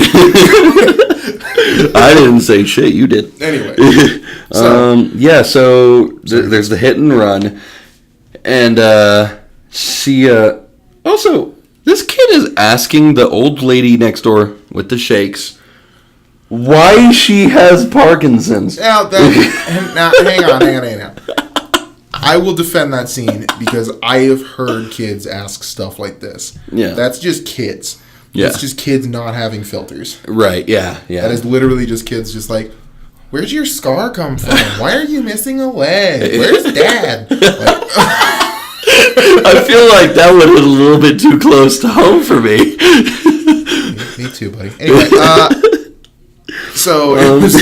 I didn't say shit, you did. Anyway. So there's the hit and run. And she, also, this kid is asking the old lady next door with the shakes why she has Parkinson's. Now, hang on. I will defend that scene because I have heard kids ask stuff like this. Yeah. That's just kids. Yeah. It's just kids not having filters. Right, yeah. That is literally just kids just like, where's your scar come from? Why are you missing a leg? Where's Dad? I feel like that would hit a little bit too close to home for me. Me too, buddy. Anyway, so it was.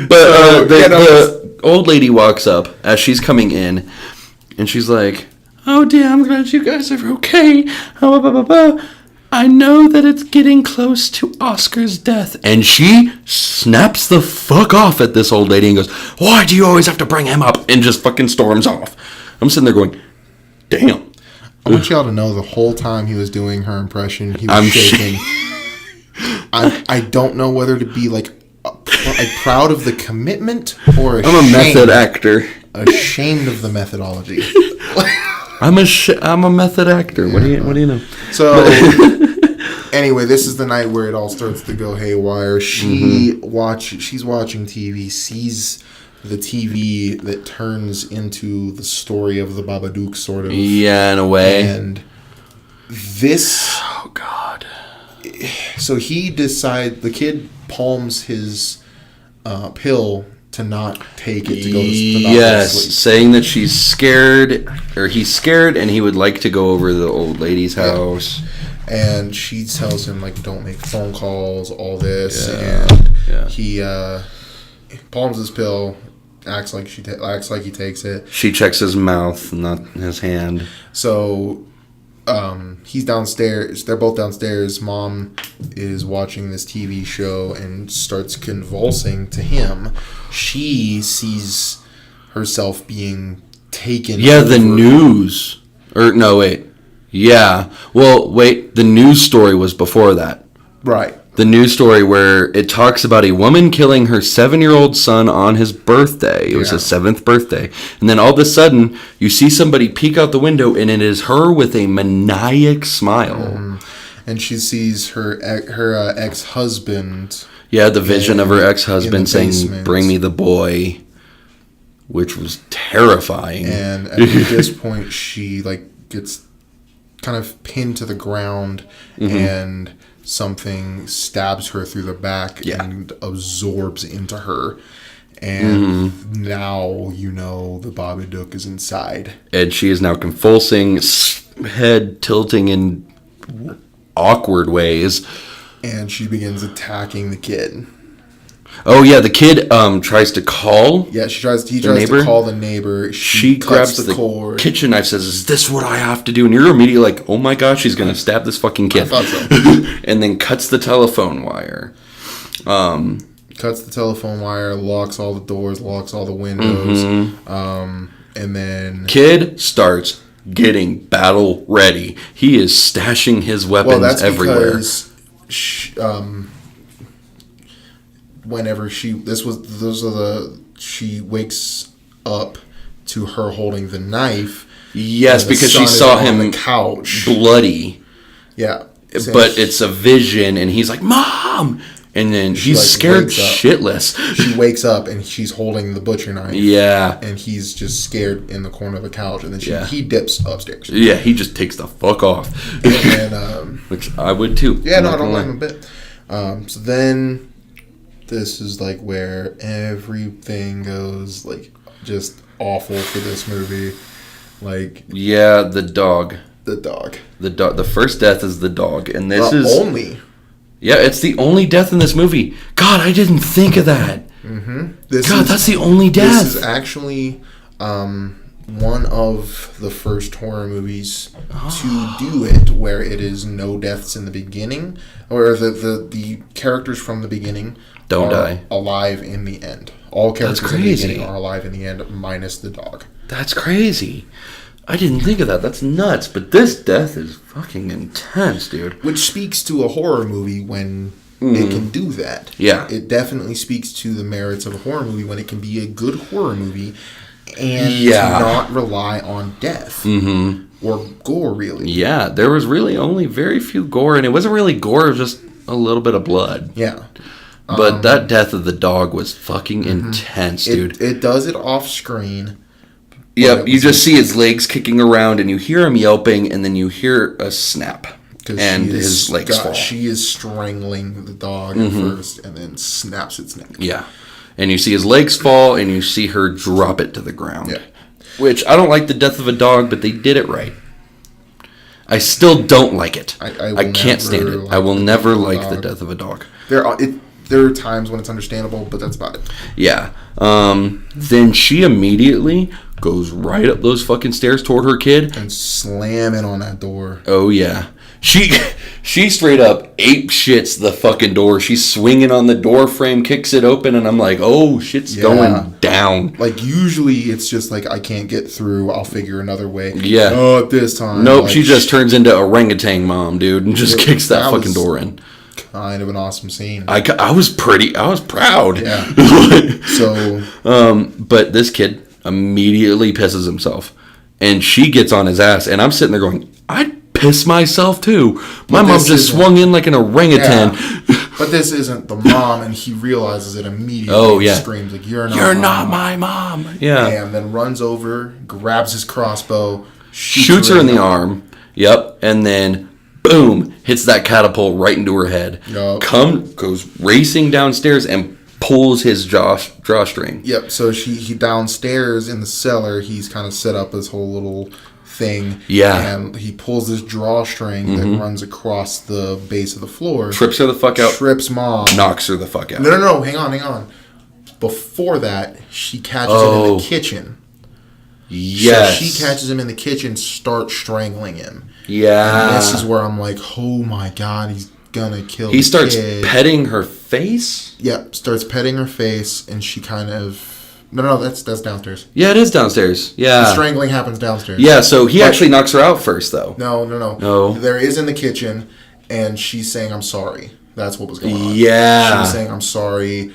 The old lady walks up as she's coming in, and she's like, "Oh dear, I'm glad you guys are okay. I know that it's getting close to Oscar's death." And she snaps the fuck off at this old lady and goes, "Why do you always have to bring him up?" And just fucking storms off. I'm sitting there going, damn. I want y'all to know the whole time he was doing her impression, he was shaking. I don't know whether to be like proud of the commitment or ashamed. I'm a method actor. Ashamed of the methodology. I'm a method actor. What do you know? So anyway, this is the night where it all starts to go haywire. She's watching TV, sees the TV that turns into the story of the Babadook, sort of. Yeah, in a way. And this. Oh God. So the kid palms his pill to not take it to go to sleep. Yes, saying that she's scared, or he's scared, and he would like to go over to the old lady's house. And she tells him, like, don't make phone calls, all this. He palms his pill, acts like he takes it. She checks his mouth, not his hand. So he's downstairs. They're both downstairs. Mom is watching this TV show and starts convulsing to him. She sees herself being taken over. The news. Or, no, wait. Yeah. Well, wait. The news story was before that. Right. The news story where it talks about a woman killing her 7-year-old son on his birthday. It was his 7th birthday. And then all of a sudden, you see somebody peek out the window, and it is her with a maniac smile. and she sees her ex-husband. Yeah, the vision of her ex-husband saying, basement. "Bring me the boy," which was terrifying. And at this point, she gets kind of pinned to the ground, and something stabs her through the back and absorbs into her. And now the Babadook is inside. And she is now convulsing, head tilting in awkward ways. And she begins attacking the kid. Oh yeah, the kid tries to call. Yeah, he tries to call the neighbor. She grabs the cord. kitchen knife, says, "Is this what I have to do?" And you're immediately like, "Oh my gosh, she's gonna stab this fucking kid." I thought so. And then cuts the telephone wire. Cuts the telephone wire, locks all the doors, locks all the windows, and then Kid starts getting battle ready. He is stashing his weapons everywhere. Because whenever she wakes up to her holding the knife. Yes, because she saw him on the couch, bloody. Yeah, but it's a vision, and he's like, "Mom!" And then he's scared shitless. She wakes up and she's holding the butcher knife. Yeah. And he's just scared in the corner of the couch. And then he dips upstairs. Yeah, he just takes the fuck off. And which I would too. Yeah, no, I don't blame him a bit. So then this is where everything goes just awful for this movie. Yeah, the dog. The dog. The first death is the dog. And this is only. Yeah, it's the only death in this movie. God, I didn't think of that. Mm-hmm. That's the only death. This is actually one of the first horror movies to do it, where it is no deaths in the beginning, or the characters from the beginning don't die alive in the end. All characters in the beginning are alive in the end, minus the dog. That's crazy. I didn't think of that. That's nuts. But this death is fucking intense, dude. Which speaks to a horror movie when it can do that. Yeah. It definitely speaks to the merits of a horror movie when it can be a good horror movie and not rely on death or gore, really. Yeah, there was really only very few gore, and it wasn't really gore, it was just a little bit of blood. Yeah. But that death of the dog was fucking intense, dude. It does it off screen. Yep, you just see his legs kicking around, and you hear him yelping, and then you hear a snap, and his legs fall. She is strangling the dog at first, and then snaps its neck. Yeah, and you see his legs fall, and you see her drop it to the ground. Yeah. Which, I don't like the death of a dog, but they did it right. I still don't like it. I can't stand it. I will never like the death of a dog. There are times when it's understandable, but that's about it. Yeah. Then she immediately goes right up those fucking stairs toward her kid. And slamming on that door. Oh, yeah. She straight up ape shits the fucking door. She's swinging on the door frame, kicks it open, and I'm like, oh, shit's going down. Usually it's just I can't get through. I'll figure another way. Yeah. Oh, this time. Nope, she just turns into orangutan mom, dude, and just kicks that fucking door in. Kind of an awesome scene. I was proud. Yeah. So. But this kid immediately pisses himself, and she gets on his ass, and I'm sitting there going, I'd piss myself too. My mom just swung in like an orangutan. Yeah. But this isn't the mom, and he realizes it immediately. Oh, yeah. And screams you're not my mom. Yeah. And then runs over, grabs his crossbow, shoots her in the arm. Yep. And then boom, hits that catapult right into her head. Yep. Goes racing downstairs and pulls his drawstring. Yep. So he downstairs in the cellar, he's kind of set up this whole little thing. Yeah. And he pulls this drawstring that runs across the base of the floor. Trips her the fuck out. Trips mom. Knocks her the fuck out. No. Hang on. Before that, she catches him in the kitchen. Yes. So she catches him in the kitchen, starts strangling him. Yeah. And this is where I'm like, oh my God, he's gonna kill He starts petting her face? Yep, starts petting her face, and she kind of... No, that's downstairs. Yeah, it is downstairs. Yeah. The strangling happens downstairs. Yeah, so he actually knocks her out first, though. No. There is in the kitchen, and she's saying, I'm sorry. That's what was going on. Yeah. She was saying, I'm sorry.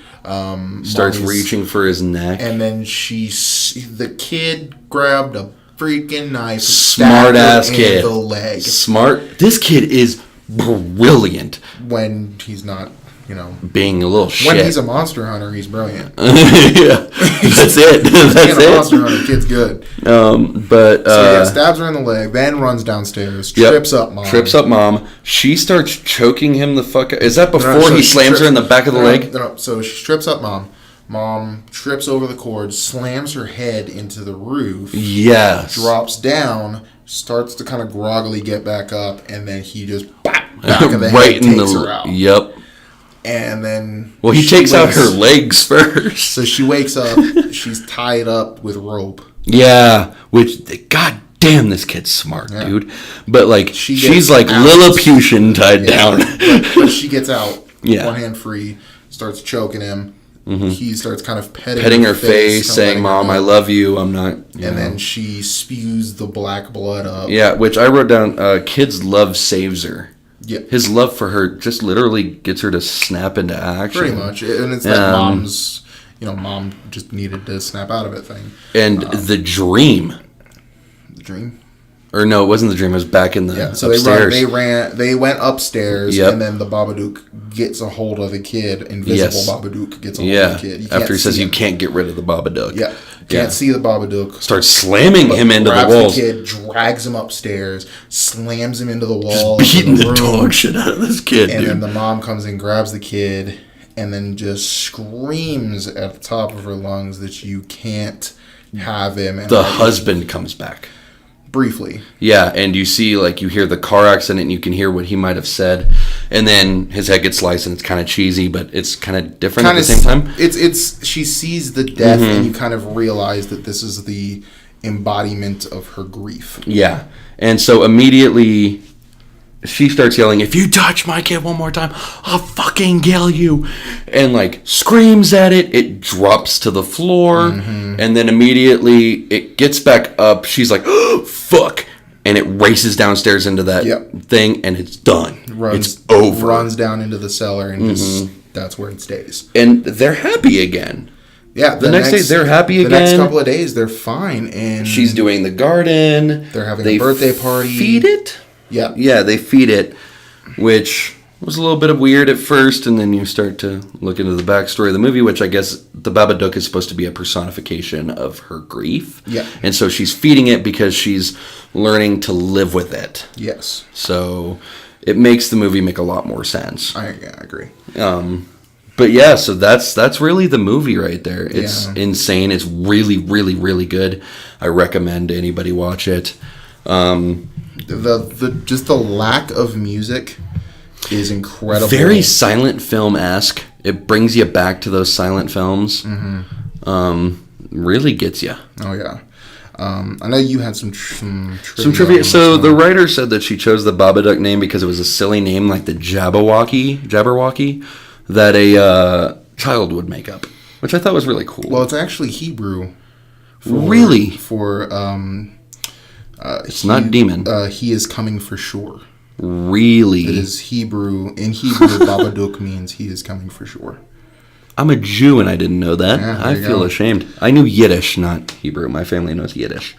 Starts reaching for his neck. And then the kid grabbed a freaking knife. Smart ass kid. In the leg. Smart. This kid is brilliant. When he's not, being a little shit. When he's a monster hunter, he's brilliant. Yeah, that's it. That's being it. A monster hunter, kid's good. Stabs her in the leg, then runs downstairs, trips up mom. She starts choking him the fuck out. Is that before he slams her in the back of the leg? No. So she trips up mom. Mom trips over the cord, slams her head into the roof. Yes. Drops down, starts to kind of groggily get back up, and then he just back of the right head in takes her out. Yep. And then... Well, he takes out her legs first. So she wakes up. She's tied up with rope. Yeah. Which, god damn, this kid's smart, dude. But, like, she's like Lilliputian tied down. But she gets out. Yeah. One hand free. Starts choking him. Mm-hmm. He starts kind of petting her face, saying, Mom, I love you. I'm not... And then she spews the black blood up. Yeah, which I wrote down, kid's love saves her. Yeah. His love for her just literally gets her to snap into action. Pretty much. And it's that mom's, mom just needed to snap out of it thing. And the dream. The dream? Or no, it wasn't the dream. It was back in the so upstairs. They went upstairs, and then the Babadook gets a hold of the kid. Invisible Babadook gets a hold of the kid. After he says you can't get rid of the Babadook. Yeah. Can't see the Babadook. Starts slamming him into the walls. The kid, drags him upstairs, slams him into the wall. Just beating the dog shit out of this kid, and then the mom comes and grabs the kid, and then just screams at the top of her lungs that you can't have him. And the husband comes back. Briefly. Yeah, and you see, you hear the car accident, and you can hear what he might have said. And then his head gets sliced, and it's kind of cheesy, but it's kind of different at the same time. It's she sees the death, and you kind of realize that this is the embodiment of her grief. Yeah. And so immediately she starts yelling, if you touch my kid one more time, I'll fucking kill you. And screams at it. It drops to the floor. Mm-hmm. And then immediately it gets back up. She's like, oh, fuck. And it races downstairs into that thing, and it's done. It's over. Runs down into the cellar, and that's where it stays. And they're happy again. Yeah, the next day they're happy again. The next couple of days they're fine, and she's doing the garden. They're having a birthday party. Feed it. Yeah, they feed it, which was a little bit of weird at first, and then you start to look into the backstory of the movie, which I guess the Babadook is supposed to be a personification of her grief. Yeah. And so she's feeding it because she's learning to live with it. Yes. So it makes the movie make a lot more sense. I agree. But yeah, so that's really the movie right there. It's insane. It's really, really, really good. I recommend anybody watch it. The lack of music is incredible. Very silent film-esque. It brings you back to those silent films. Mm-hmm. Really gets you. Oh yeah. I know you had some trivia. Some trivia. So the writer said that she chose the Babadook name because it was a silly name like the Jabberwocky, that a child would make up, which I thought was really cool. Well, it's actually Hebrew. Really? It's not demon. He is coming for sure. Really? It is Hebrew. In Hebrew, Babadook means he is coming for sure. I'm a Jew and I didn't know that. Yeah, I feel ashamed. I knew Yiddish, not Hebrew. My family knows Yiddish.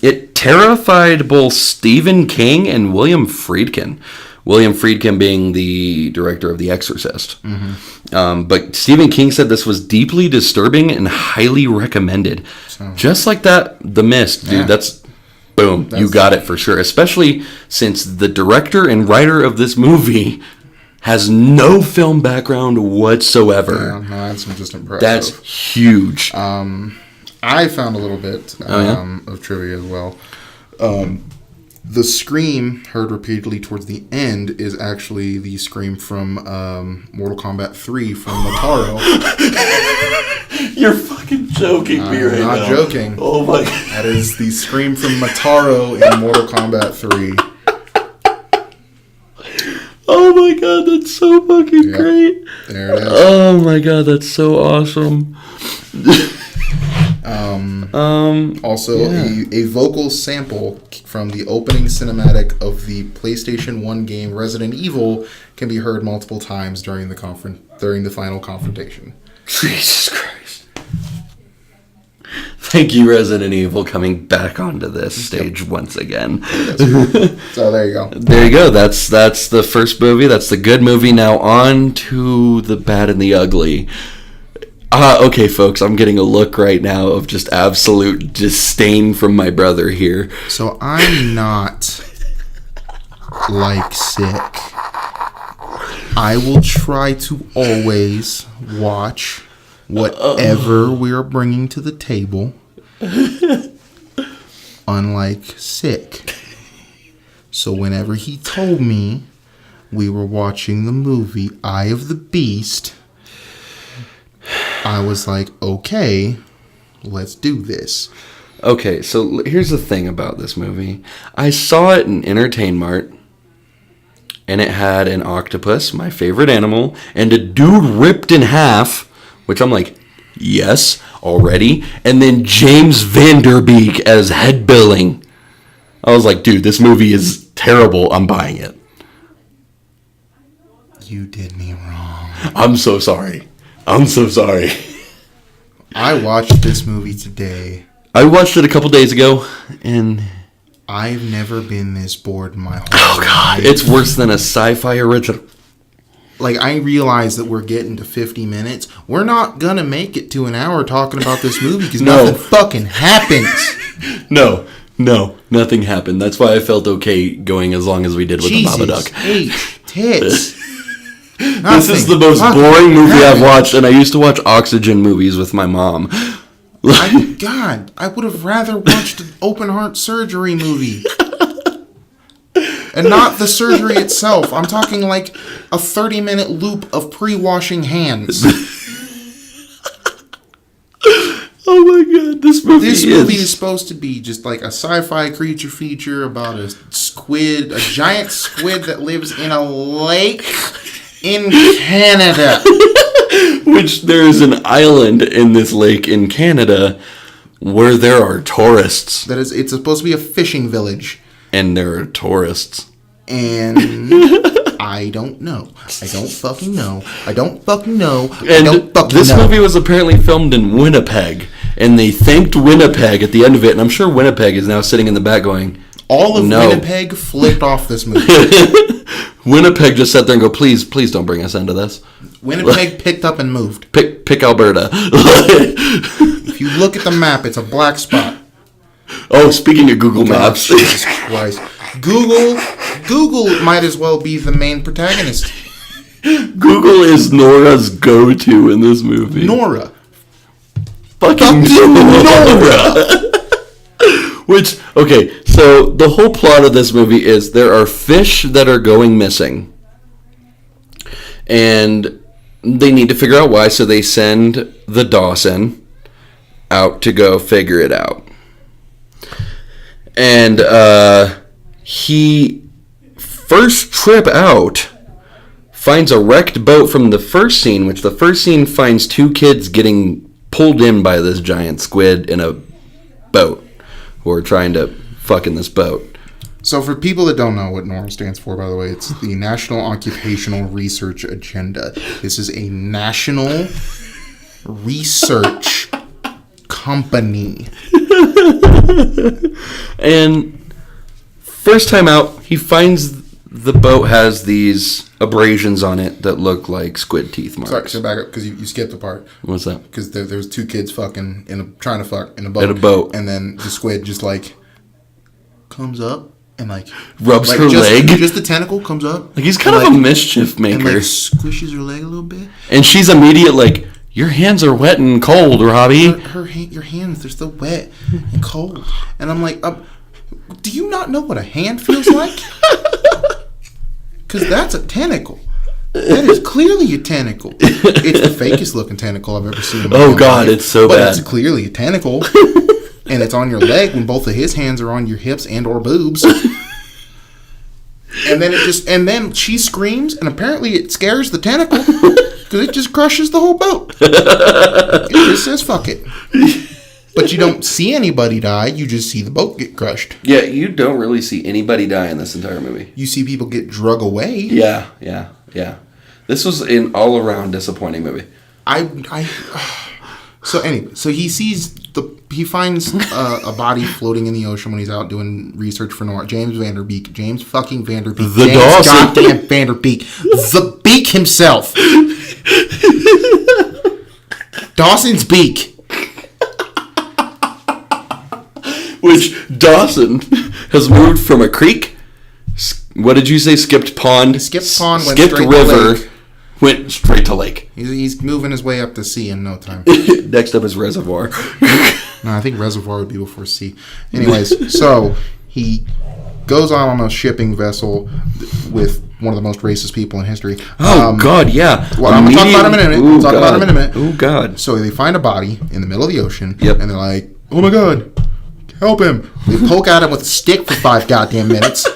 It terrified both Stephen King and William Friedkin. William Friedkin being the director of The Exorcist. Mm-hmm. But Stephen King said this was deeply disturbing and highly recommended. Just like that, The Mist, dude. That's boom. You got it for sure. Especially since the director and writer of this movie has no film background whatsoever. Yeah, no, that's just impressive. That's huge. I found a little bit of trivia as well. The scream heard repeatedly towards the end is actually the scream from Mortal Kombat 3 from Mataro. You're fucking joking me right now. I'm not joking. Oh my god. That is the scream from Mataro in Mortal Kombat 3. Oh my god, that's so fucking great. There it is. Oh my god, that's so awesome. Also, a vocal sample from the opening cinematic of the PlayStation 1 game Resident Evil can be heard multiple times during the final confrontation. Jesus Christ. Thank you, Resident Evil, coming back onto this stage once again. So there you go. There you go. That's the first movie. That's the good movie. Now on to the bad and the ugly. Okay, folks, I'm getting a look right now of just absolute disdain from my brother here. So I'm not like Sik. I will try to always watch whatever we are bringing to the table. Unlike Sik. So whenever he told me we were watching the movie Eye of the Beast, I was like, okay, let's do this. Okay, so here's the thing about this movie. I saw it in Entertain Mart, and it had an octopus, my favorite animal, and a dude ripped in half, which I'm like, yes, already. And then James Van Der Beek as head billing. I was like, dude, this movie is terrible. I'm buying it. You did me wrong. I'm so sorry. I watched this movie today. I watched it a couple days ago, and I've never been this bored in my whole life. Oh, God. It's worse than a sci-fi original. Like, I realize that we're getting to 50 minutes. We're not going to make it to an hour talking about this movie because nothing fucking happens. No, nothing happened. That's why I felt okay going as long as we did with the Babadook. Tits. This is the most boring movie I've watched, and I used to watch Oxygen movies with my mom. God, I would have rather watched an open heart surgery movie. And not the surgery itself. I'm talking like a 30-minute loop of pre-washing hands. Oh my God, this movie is supposed to be just like a sci-fi creature feature about a giant squid that lives in a lake in Canada. Which there is an island in this lake in Canada where there are tourists. It's supposed to be a fishing village. And there are tourists. And I don't know. I don't fucking know. This movie was apparently filmed in Winnipeg. And they thanked Winnipeg at the end of it. And I'm sure Winnipeg is now sitting in the back going, all of Winnipeg flipped off this movie. Winnipeg just sat there and go, please don't bring us into this. Winnipeg picked up and moved. Pick Alberta. If you look at the map, it's a black spot. Oh, speaking of Google Maps. Jesus Christ. Google might as well be the main protagonist. Google is Nora's go-to in this movie. Nora. Fucking Nora. Which, okay, so the whole plot of this movie is there are fish that are going missing. And they need to figure out why, so they send the Dawson out to go figure it out. And he, first trip out, finds a wrecked boat from the first scene, which the first scene finds two kids getting pulled in by this giant squid in a boat who are trying to fuck in this boat. So for people that don't know what NORA stands for, by the way, it's the National Occupational Research Agenda. This is a national research company. And first time out, he finds the boat has these abrasions on it that look like squid teeth marks. Sorry, so back up because you skipped a part. What's that? Because there's two kids fucking trying to fuck in a boat. And then the squid just like comes up and like rubs her leg. Just the tentacle comes up. Like he's kind of a mischief maker. And like squishes her leg a little bit. And she's immediate like, your hands are wet and cold, Robbie. Your hands, they're still wet and cold. And I'm like, do you not know what a hand feels like? Because that's a tentacle. That is clearly a tentacle. It's the fakest looking tentacle I've ever seen. Oh, God, life. It's so bad. But it's clearly a tentacle. And it's on your leg when both of his hands are on your hips and or boobs. And then she screams, and apparently it scares the tentacle because it just crushes the whole boat. It just says, fuck it. But you don't see anybody die, you just see the boat get crushed. Yeah, you don't really see anybody die in this entire movie. You see people get drug away. Yeah. This was an all-around disappointing movie. So anyway, so he sees he finds a body floating in the ocean when he's out doing research for Nora. James Vanderbeek. James fucking Vanderbeek. The James Dawson. goddamn Vanderbeek. The Beak himself. Dawson's Beak. Which Dawson has moved from a creek. What did you say? Skipped pond. Skipped pond. Went skipped straight river. to lake. Went straight to lake. He's moving his way up to sea in no time. Next up is reservoir. No, I think reservoir would be before sea. Anyways, so he goes on a shipping vessel with one of the most racist people in history. Oh, God, yeah. Well, I'm going to talk about him in a minute. Ooh, Talk about him in a minute. Oh, God. So they find a body in the middle of the ocean. Yep. And they're like, oh, my God, help him. They poke at him with a stick for 5 goddamn minutes.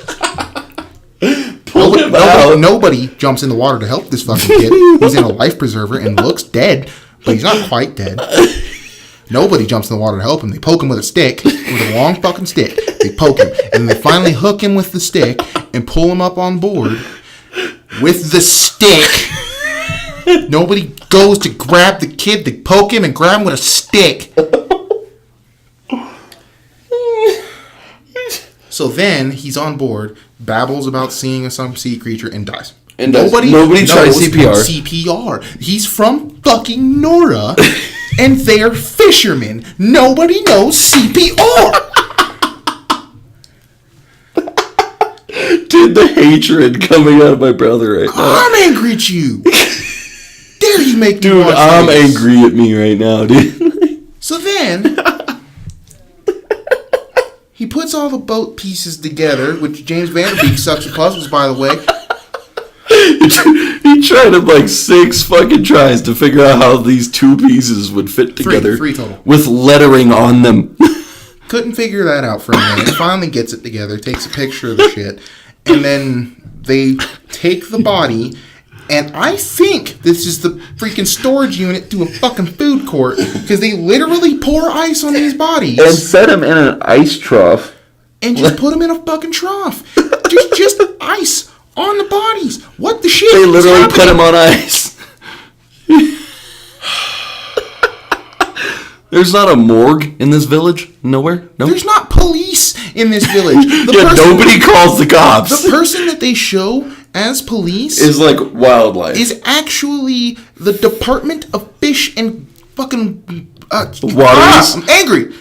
Nobody jumps in the water to help this fucking kid. He's in a life preserver and looks dead, but he's not quite dead. Nobody jumps in the water to help him. They poke him with a stick, with a long fucking stick. They poke him, and they finally hook him with the stick and pull him up on board with the stick. Nobody goes to grab the kid. They poke him and grab him with a stick. So then he's on board, babbles about seeing some sea creature, and dies. And nobody tries CPR. CPR. He's from fucking Nora, and they're fishermen. Nobody knows CPR. Dude, the hatred coming out of my brother right now. I'm angry at you. Dare you make me Dude, watch I'm this? angry at me right now, dude. So then he puts all the boat pieces together, which James Vanderbeek sucks at puzzles, by the way. He tried him like 6 fucking tries to figure out how these 2 pieces would fit together. 3 total. With lettering on them. Couldn't figure that out for a minute. Finally gets it together, takes a picture of the shit, and then they take the body, and I think this is the freaking storage unit to a fucking food court, because they literally pour ice on these bodies. And set him in an ice trough. And just put them in a fucking trough. just ice on the bodies. What the shit? They literally put him on ice. There's not a morgue in this village? Nowhere? No? There's not police in this village. Nobody calls the cops. The person that they show as police is like wildlife. Is actually the Department of Fish and fucking Wateries. I'm angry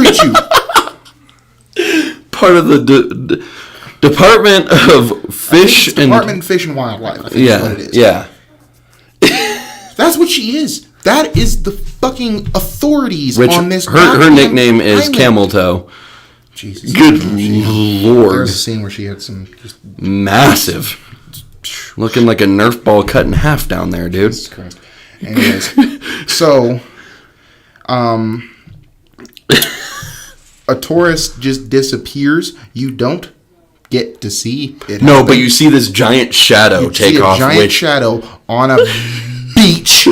at you. Part of the Department of Fish Department of Fish and Wildlife. I think is what it is. Yeah. That's what she is. That is the fucking authorities on this. Her nickname is Camel Toe. Jesus. Good Lord. There's a scene where she had some just massive. Looking like a Nerf ball cut in half down there, dude. Jesus Christ. Anyways, so a tourist just disappears. You don't get to see it. No, but you see this giant shadow take off. Giant shadow on a beach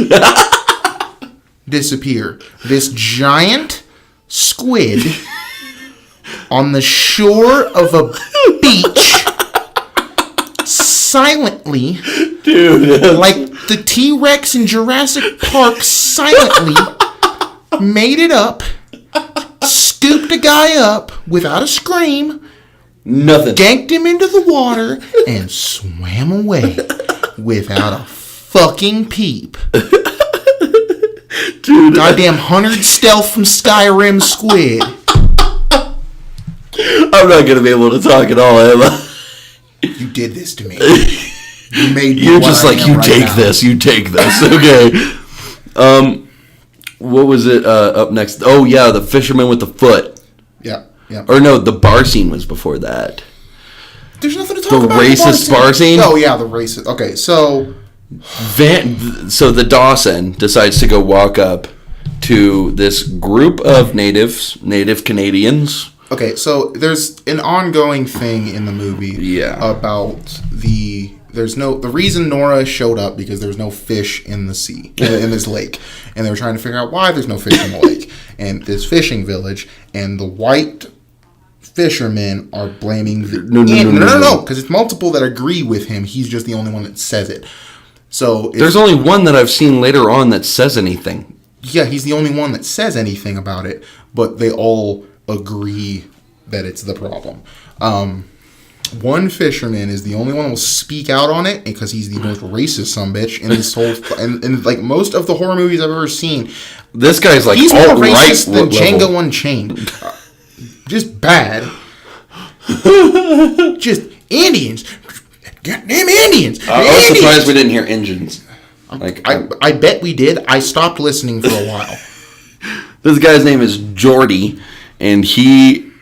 disappear. This giant squid on the shore of a beach silently, dude, like the T-Rex in Jurassic Park, silently made it up, scooped a guy up without a scream, nothing, ganked him into the water, and swam away without a fucking peep. Dude, goddamn 100 stealth from Skyrim squid. I'm not gonna be able to talk at all, Emma. You did this to me. You made me. You're just like, you take this. Okay. What was it up next? Oh yeah, the fisherman with the foot. Yeah. Or no, the bar scene was before that. There's nothing to talk about. The racist bar scene? Oh yeah, the racist. Okay, so the Dawson decides to go walk up to this group of native Canadians. Okay, so there's an ongoing thing in the movie about the reason Nora showed up because there was no fish in the sea, in this lake. And they were trying to figure out why there's no fish in the lake. And this fishing village, and the white fishermen are blaming no, because it's multiple that agree with him. He's just the only one that says it. So there's only one that I've seen later on that says anything. Yeah, he's the only one that says anything about it, but they all agree that it's the problem. One fisherman is the only one who will speak out on it because he's the most racist sumbitch in this whole... And like most of the horror movies I've ever seen... This guy's like he's more right racist than Django Unchained. Just bad. Just Indians. Goddamn Indians. I was surprised we didn't hear engines. Like I bet we did. I stopped listening for a while. This guy's name is Jordy, and he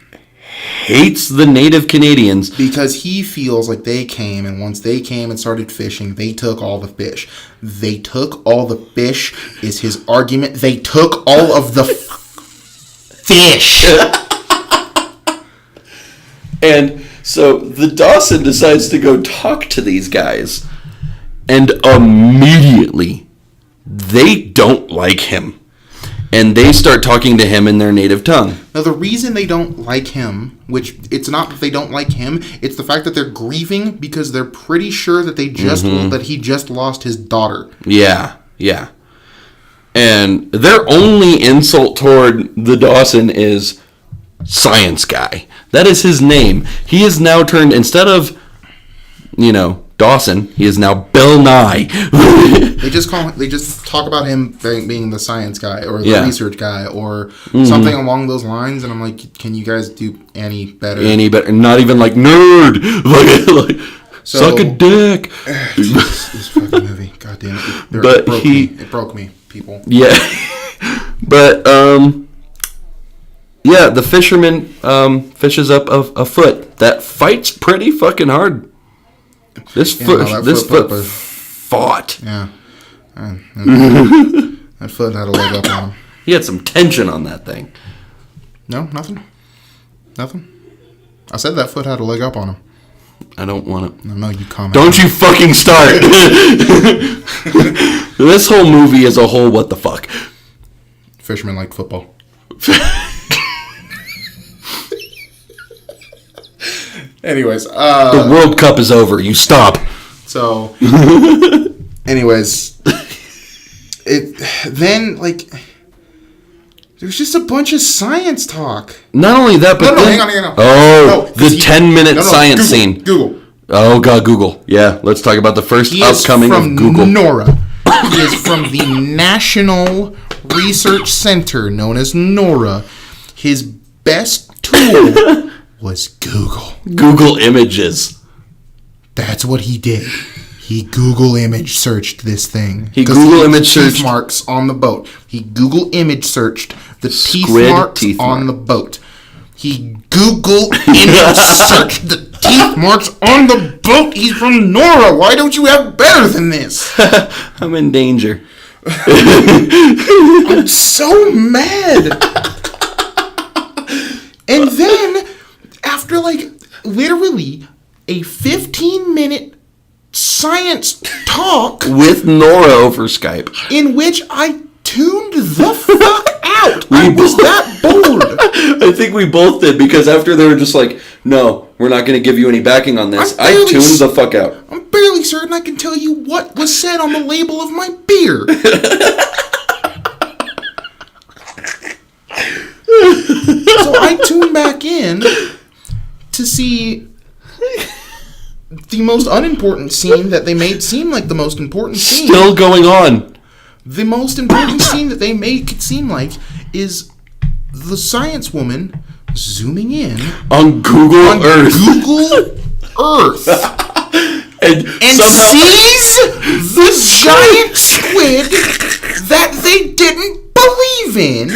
hates the native Canadians. Because he feels like they came, and once they came and started fishing, they took all the fish. They took all the fish is his argument. They took all of the fish. And so the Dawson decides to go talk to these guys, and immediately they don't like him. And they start talking to him in their native tongue. Now, the reason they don't like him, which it's not that they don't like him, it's the fact that they're grieving because they're pretty sure that they just that he just lost his daughter. Yeah. And their only insult toward the Dawson is Science Guy. That is his name. He is now turned, instead of, Dawson, he is now Bill Nye. They just talk about him being the science guy or the research guy or something along those lines, and I'm like, can you guys do any better? Not even like nerd. like suck a dick. This fucking movie, goddamn it! It broke me, people. Yeah, but the fisherman fishes up a foot that fights pretty fucking hard. This foot fought. Yeah. That foot had a leg up on him. He had some tension on that thing. No, nothing. I said that foot had a leg up on him. I don't want it. No, you comment. Don't you fucking start. This whole movie as a whole, what the fuck? Fishermen like football. Anyways, the World Cup is over. You stop. So, anyways, there's just a bunch of science talk. Not only that, but hang on. The 10-minute science scene. Google. Oh God, Google. Yeah, let's talk about the first upcoming of Google. NORA. He is from the National Research Center, known as NORA. His best tool was Google Images. That's what he did. He Google image searched this thing. He Google image searched teeth marks on the boat. He Google image searched the teeth marks on the boat. He Google image searched the teeth marks on the boat. He's from NORA. Why don't you have better than this? I'm in danger. I'm so mad. And then, after literally a 15-minute science talk with Nora over Skype, in which I tuned the fuck out. I was that bored. I think we both did, because after they were just like, no, we're not going to give you any backing on this, I tuned the fuck out. I'm barely certain I can tell you what was said on the label of my beer. So I tuned back in to see the most unimportant scene that they made seem like the most important scene. Still going on. The most important scene that they make it seem like is the science woman zooming in on Google Earth. Google Earth. and somehow sees the giant squid that they didn't believe in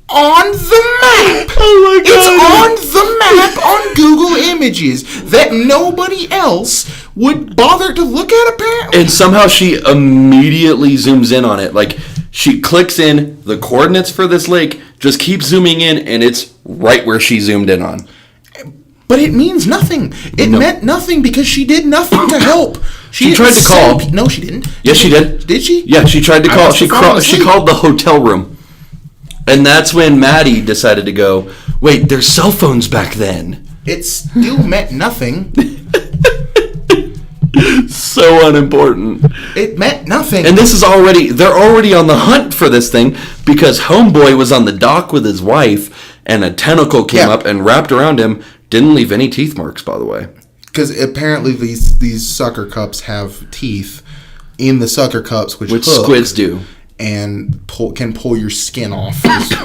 on the map. Oh my God. It's on the map on Google Images that nobody else would bother to look at, apparently. And somehow she immediately zooms in on it. Like, she clicks in the coordinates for this lake, just keeps zooming in, and it's right where she zoomed in on. But it means nothing. It meant nothing because she did nothing to help. She tried to call. No, she didn't. Yes, she did. Did she? Yeah, she tried to call. She called the hotel room. And that's when Maddie decided to go, wait, there's cell phones back then. It still meant nothing. so unimportant. It meant nothing. And they're already on the hunt for this thing because Homeboy was on the dock with his wife and a tentacle came up and wrapped around him. Didn't leave any teeth marks, by the way. Because apparently these sucker cups have teeth in the sucker cups, which squids do. And can pull your skin off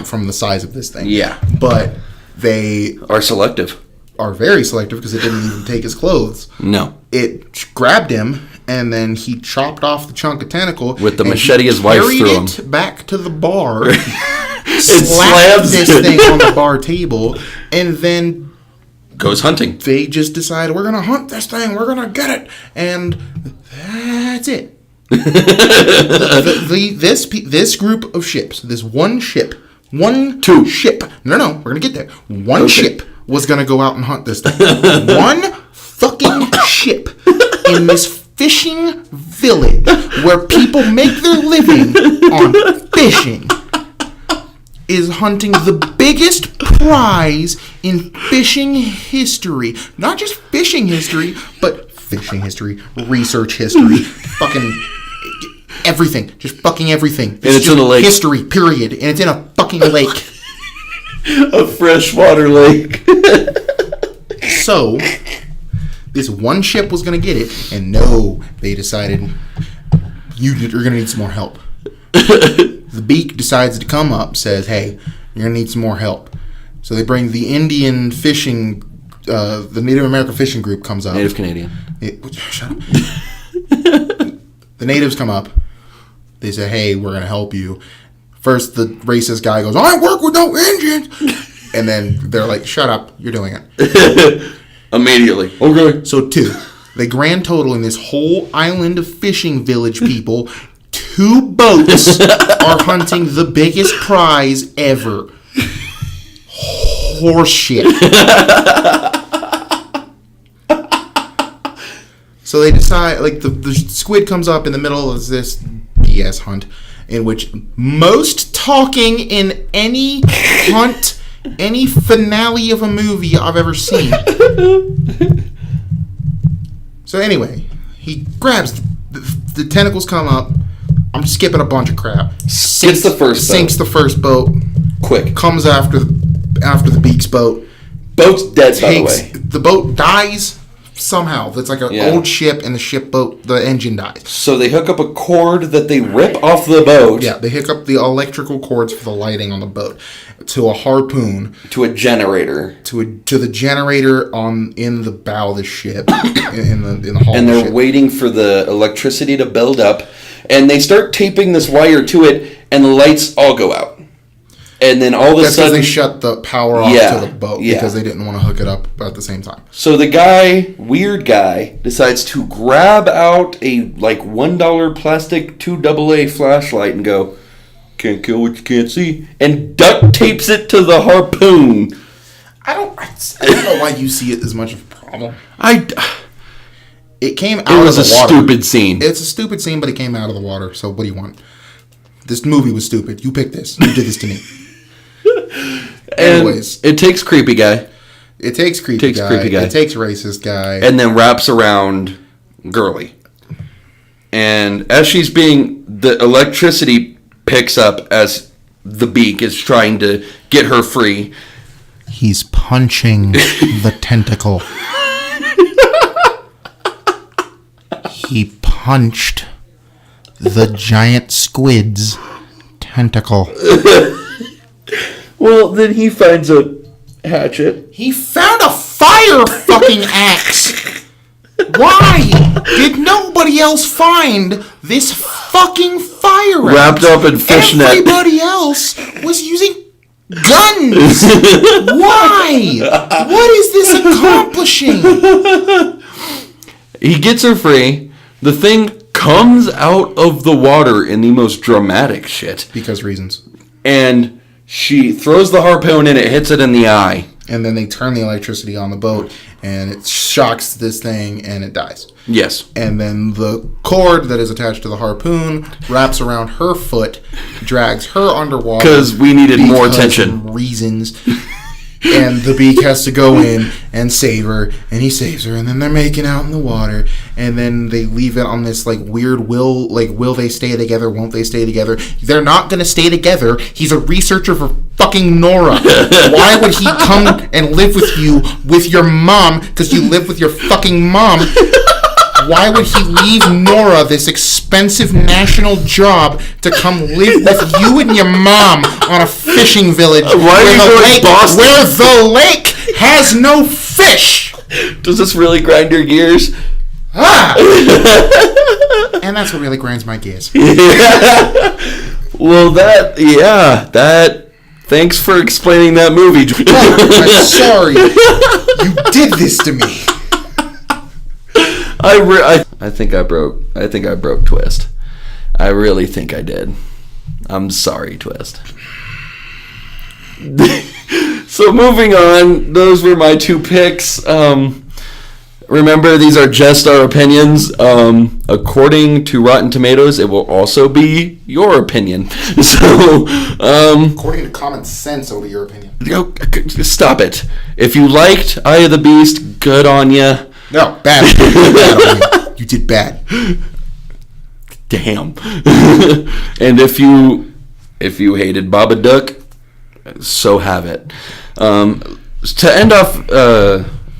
from the size of this thing. Yeah. But they are selective. Are very selective because it didn't even take his clothes. No. It grabbed him, and then he chopped off the chunk of tentacle. With the machete his wife threw him. Carried it back to the bar. It slapped this thing on the bar table, and then goes hunting. They just decide, we're going to hunt this thing. We're going to get it. And that's it. This group of ships, this one ship, two ship. No, we're going to get there. One ship was going to go out and hunt this thing. One fucking ship in this fishing village where people make their living on fishing is hunting the biggest prize in fishing history. Not just fishing history, but fishing history, research history, fucking everything. Just fucking everything. And it's in a lake. History, period. And it's in a fucking lake. A freshwater lake. So, this one ship was going to get it, and no, they decided, you're going to need some more help. The beak decides to come up, says, hey, you're going to need some more help. So they bring the Indian fishing, the Native American fishing group comes up. Native Canadian. Shut up. The natives come up. They say, hey, we're going to help you. First, the racist guy goes, I work with no Indians. And then they're like, shut up, you're doing it. Immediately. Okay. So the grand total in this whole island of fishing village people, 2 boats are hunting the biggest prize ever. Horse shit. So they decide, like, the squid comes up in the middle of this BS hunt, in which most talking in any hunt, any finale of a movie I've ever seen. So anyway, he grabs the tentacles come up. I'm skipping a bunch of crap. Sinks the first boat. Quick. Comes after the beak's boat. Boat's dead, by the way. The boat dies somehow. It's like an old ship, and the engine dies. So they hook up a cord that they rip off the boat. Yeah, they hook up the electrical cords for the lighting on the boat to a harpoon, to a generator, to the generator in the bow of the ship, in the hull. And they're of the ship. waiting for the electricity to build up, and they start taping this wire to it, and the lights all go out. And then all of a sudden, they shut the power off to the boat because they didn't want to hook it up at the same time. So the weird guy, decides to grab out a $1 plastic 2AA flashlight and go, can't kill what you can't see, and duct tapes it to the harpoon. I don't know why you see it as much of a problem. It came out of the water. It was a stupid scene. It's a stupid scene, but it came out of the water. So what do you want? This movie was stupid. You picked this. You did this to me. Anyways, it takes creepy guy. It takes creepy guy. It takes racist guy. And then wraps around girly. And as the electricity picks up as the beak is trying to get her free. He's punching the tentacle. He punched the giant squid's tentacle. Well, then he finds a hatchet. He found a fire fucking axe. Why did nobody else find this fucking fire axe? Wrapped up in fishnet. Everybody else was using guns. Why? What is this accomplishing? He gets her free. The thing comes out of the water in the most dramatic shit. Because reasons. And she throws the harpoon in, it hits it in the eye. And then they turn the electricity on the boat, and it shocks this thing, and it dies. Yes. And then the cord that is attached to the harpoon wraps around her foot, drags her underwater. Because we needed more attention. Reasons. And the beak has to go in and save her, and he saves her, and then they're making out in the water, and then they leave it on this like weird will they stay together, won't they stay together? They're not gonna stay together. He's a researcher for fucking Nora. Why would he come and live with you with your mom, because you live with your fucking mom? Why would he leave Nora, this expensive national job, to come live with you and your mom on a fishing village where the lake has no fish? Does this really grind your gears? Ah! And that's what really grinds my gears. Well, thanks for explaining that movie. I'm sorry. You did this to me. I think I broke Twist. I really think I did. I'm sorry, Twist. So moving on, those were my 2 picks. Remember, these are just our opinions. According to Rotten Tomatoes, it will also be your opinion. So, according to common sense, over your opinion. Stop it. If you liked Eye of the Beast, good on you. No, bad. Bad on you. You did bad. Damn. And if you hated Babadook, so have it. To end off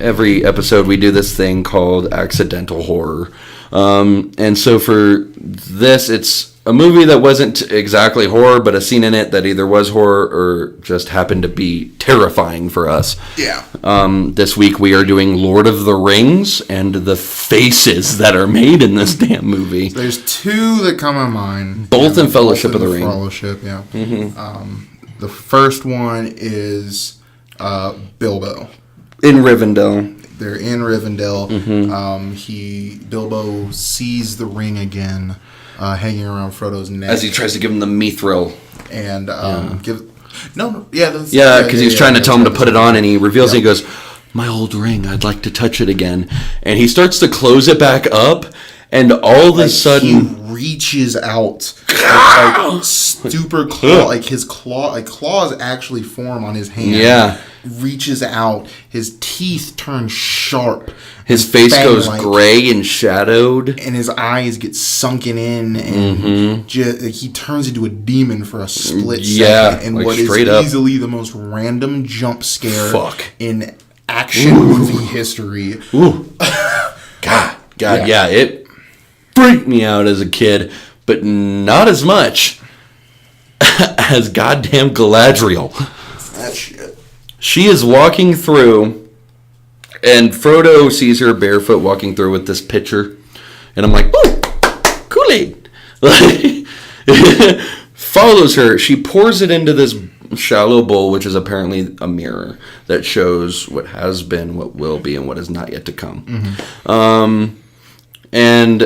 every episode, we do this thing called accidental horror. And so for this, it's a movie that wasn't exactly horror, but a scene in it that either was horror or just happened to be terrifying for us. Yeah. This week we are doing Lord of the Rings and the faces that are made in this damn movie. So there's 2 that come to mind. Both in Fellowship of the Ring. Fellowship, yeah. Mm-hmm. The first one is Bilbo. In Rivendell. They're in Rivendell. Mm-hmm. Bilbo sees the ring again, hanging around Frodo's neck as he tries to give him the mithril. And because he was trying to tell him to put it on, and he reveals it. He goes, "My old ring, I'd like to touch it again." And he starts to close it back up, and all of a sudden he reaches out, like super claw, like his claws actually form on his hand. Yeah. Reaches out, his teeth turn sharp, his face goes gray and shadowed, and his eyes get sunken in, and he turns into a demon for a split second. And what is easily the most random jump scare in action movie history. Ooh. God, yeah, it freaked me out as a kid, but not as much as goddamn Galadriel. That shit. She is walking through, and Frodo sees her barefoot walking through with this pitcher, and I'm like, "Ooh, Kool-Aid!" Follows her. She pours it into this shallow bowl, which is apparently a mirror that shows what has been, what will be, and what is not yet to come. And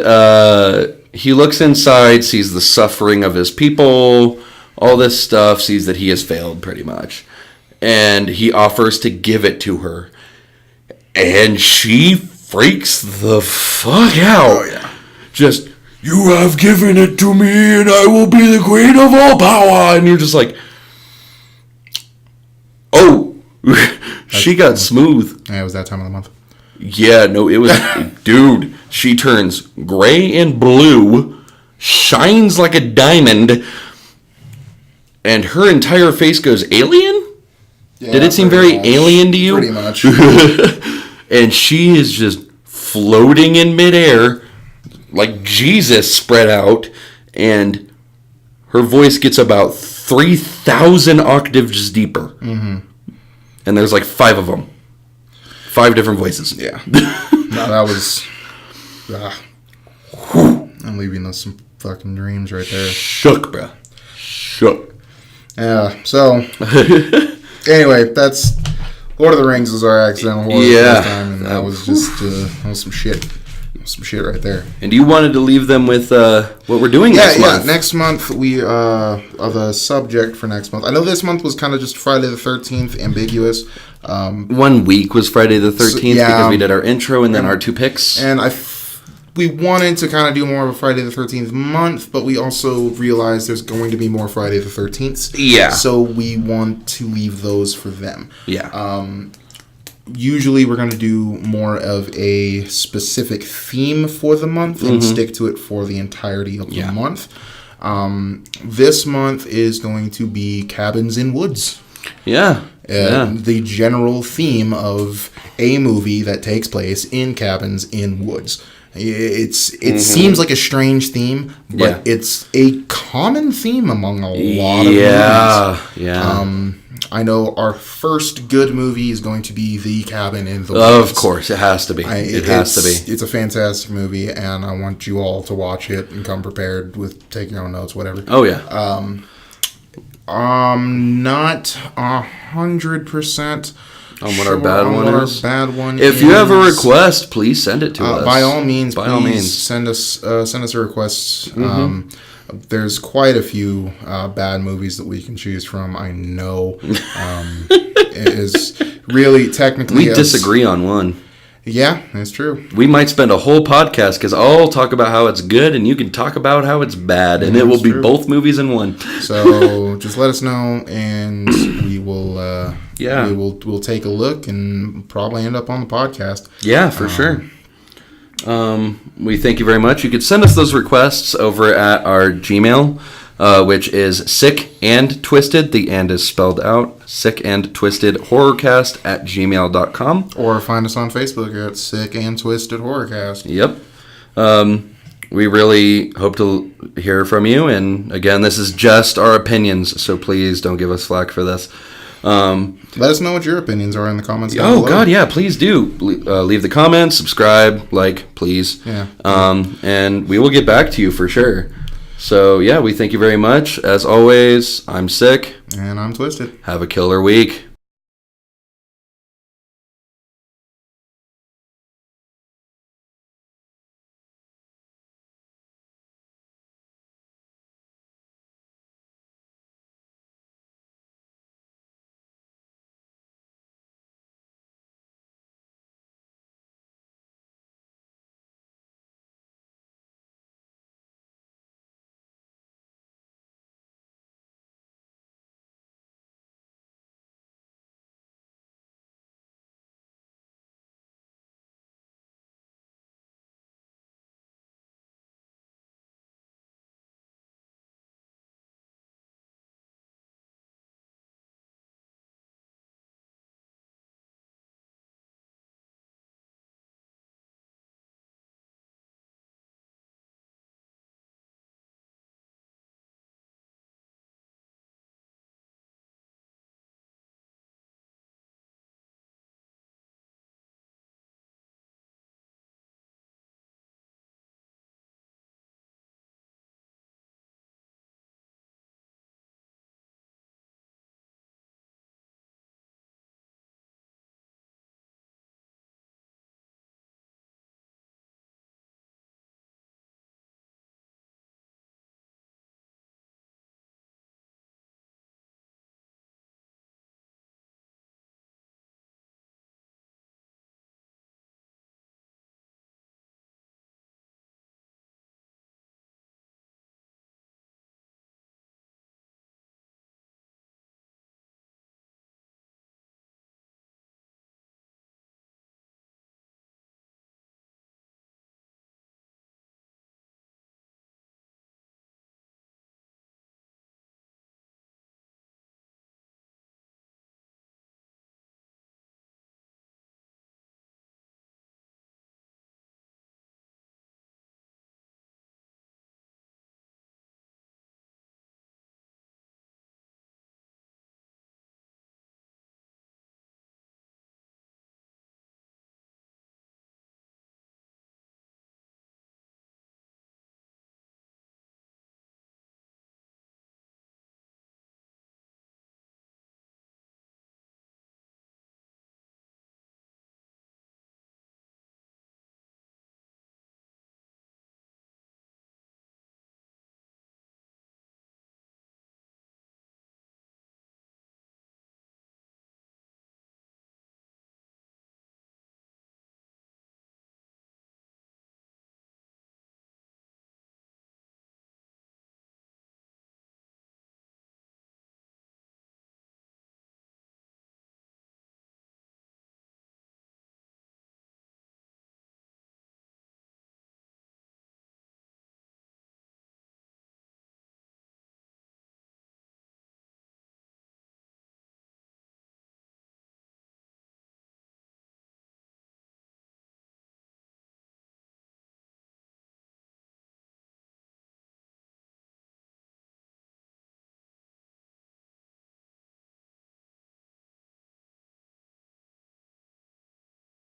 he looks inside, sees the suffering of his people, all this stuff, sees that he has failed pretty much. And he offers to give it to her. And she freaks the fuck out. Oh, yeah. Just, "You have given it to me, and I will be the queen of all power." And you're just like, oh. She got smooth. Yeah, it was that time of the month. Yeah, no, it was... Dude, she turns gray and blue, shines like a diamond, and her entire face goes alien? Yeah, did it seem very alien to you? Pretty much. And she is just floating in midair, like Jesus spread out, and her voice gets about 3,000 octaves deeper. And there's like 5 of them. 5 different voices. Yeah. No, that was... I'm leaving us some fucking dreams right there. Shook, bruh. Shook. Yeah, so... Anyway, that's Lord of the Rings was our accidental horror this time, and that was just that was some shit right there. And you wanted to leave them with what we're doing next month. Yeah, next month we are the subject for next month. I know this month was kind of just Friday the 13th, ambiguous. 1 week was Friday the 13th because we did our intro and then our 2 picks. And we wanted to kind of do more of a Friday the 13th month, but we also realized there's going to be more Friday the 13th. Yeah. So we want to leave those for them. Yeah. usually we're going to do more of a specific theme for the month and stick to it for the entirety of the month. This month is going to be Cabins in Woods. The general theme of a movie that takes place in cabins in woods. It seems like a strange theme, but it's a common theme among a lot of movies. I know our first good movie is going to be The Cabin in the Woods. Of course, it has to be. It has to be. It's a fantastic movie, and I want you all to watch it and come prepared with taking your own notes, whatever. Oh, yeah. Not 100% on what our bad one is. If you have a request, please send it to us. By all means, send us a request. There's quite a few bad movies that we can choose from. I know. It is really technically. We disagree on one. Yeah, that's true. We might spend a whole podcast because I'll talk about how it's good and you can talk about how it's bad, and it will be both movies in one. So just let us know, and we will. We'll take a look and probably end up on the podcast. Yeah, for sure. We thank you very much. You could send us those requests over at our Gmail, which is Sik&Twisted. The and is spelled out. Sik&TwistedHorrorcast at gmail.com. Or find us on Facebook at Sik&TwistedHorrorcast. Yep. We really hope to hear from you. And again, this is just our opinions, so please don't give us flack for this. Let us know what your opinions are in the comments down below. God, yeah, please do. Leave the comments, subscribe, please. Yeah. And we will get back to you for sure. So, yeah, we thank you very much. As always, I'm Sik. And I'm Twisted. Have a killer week.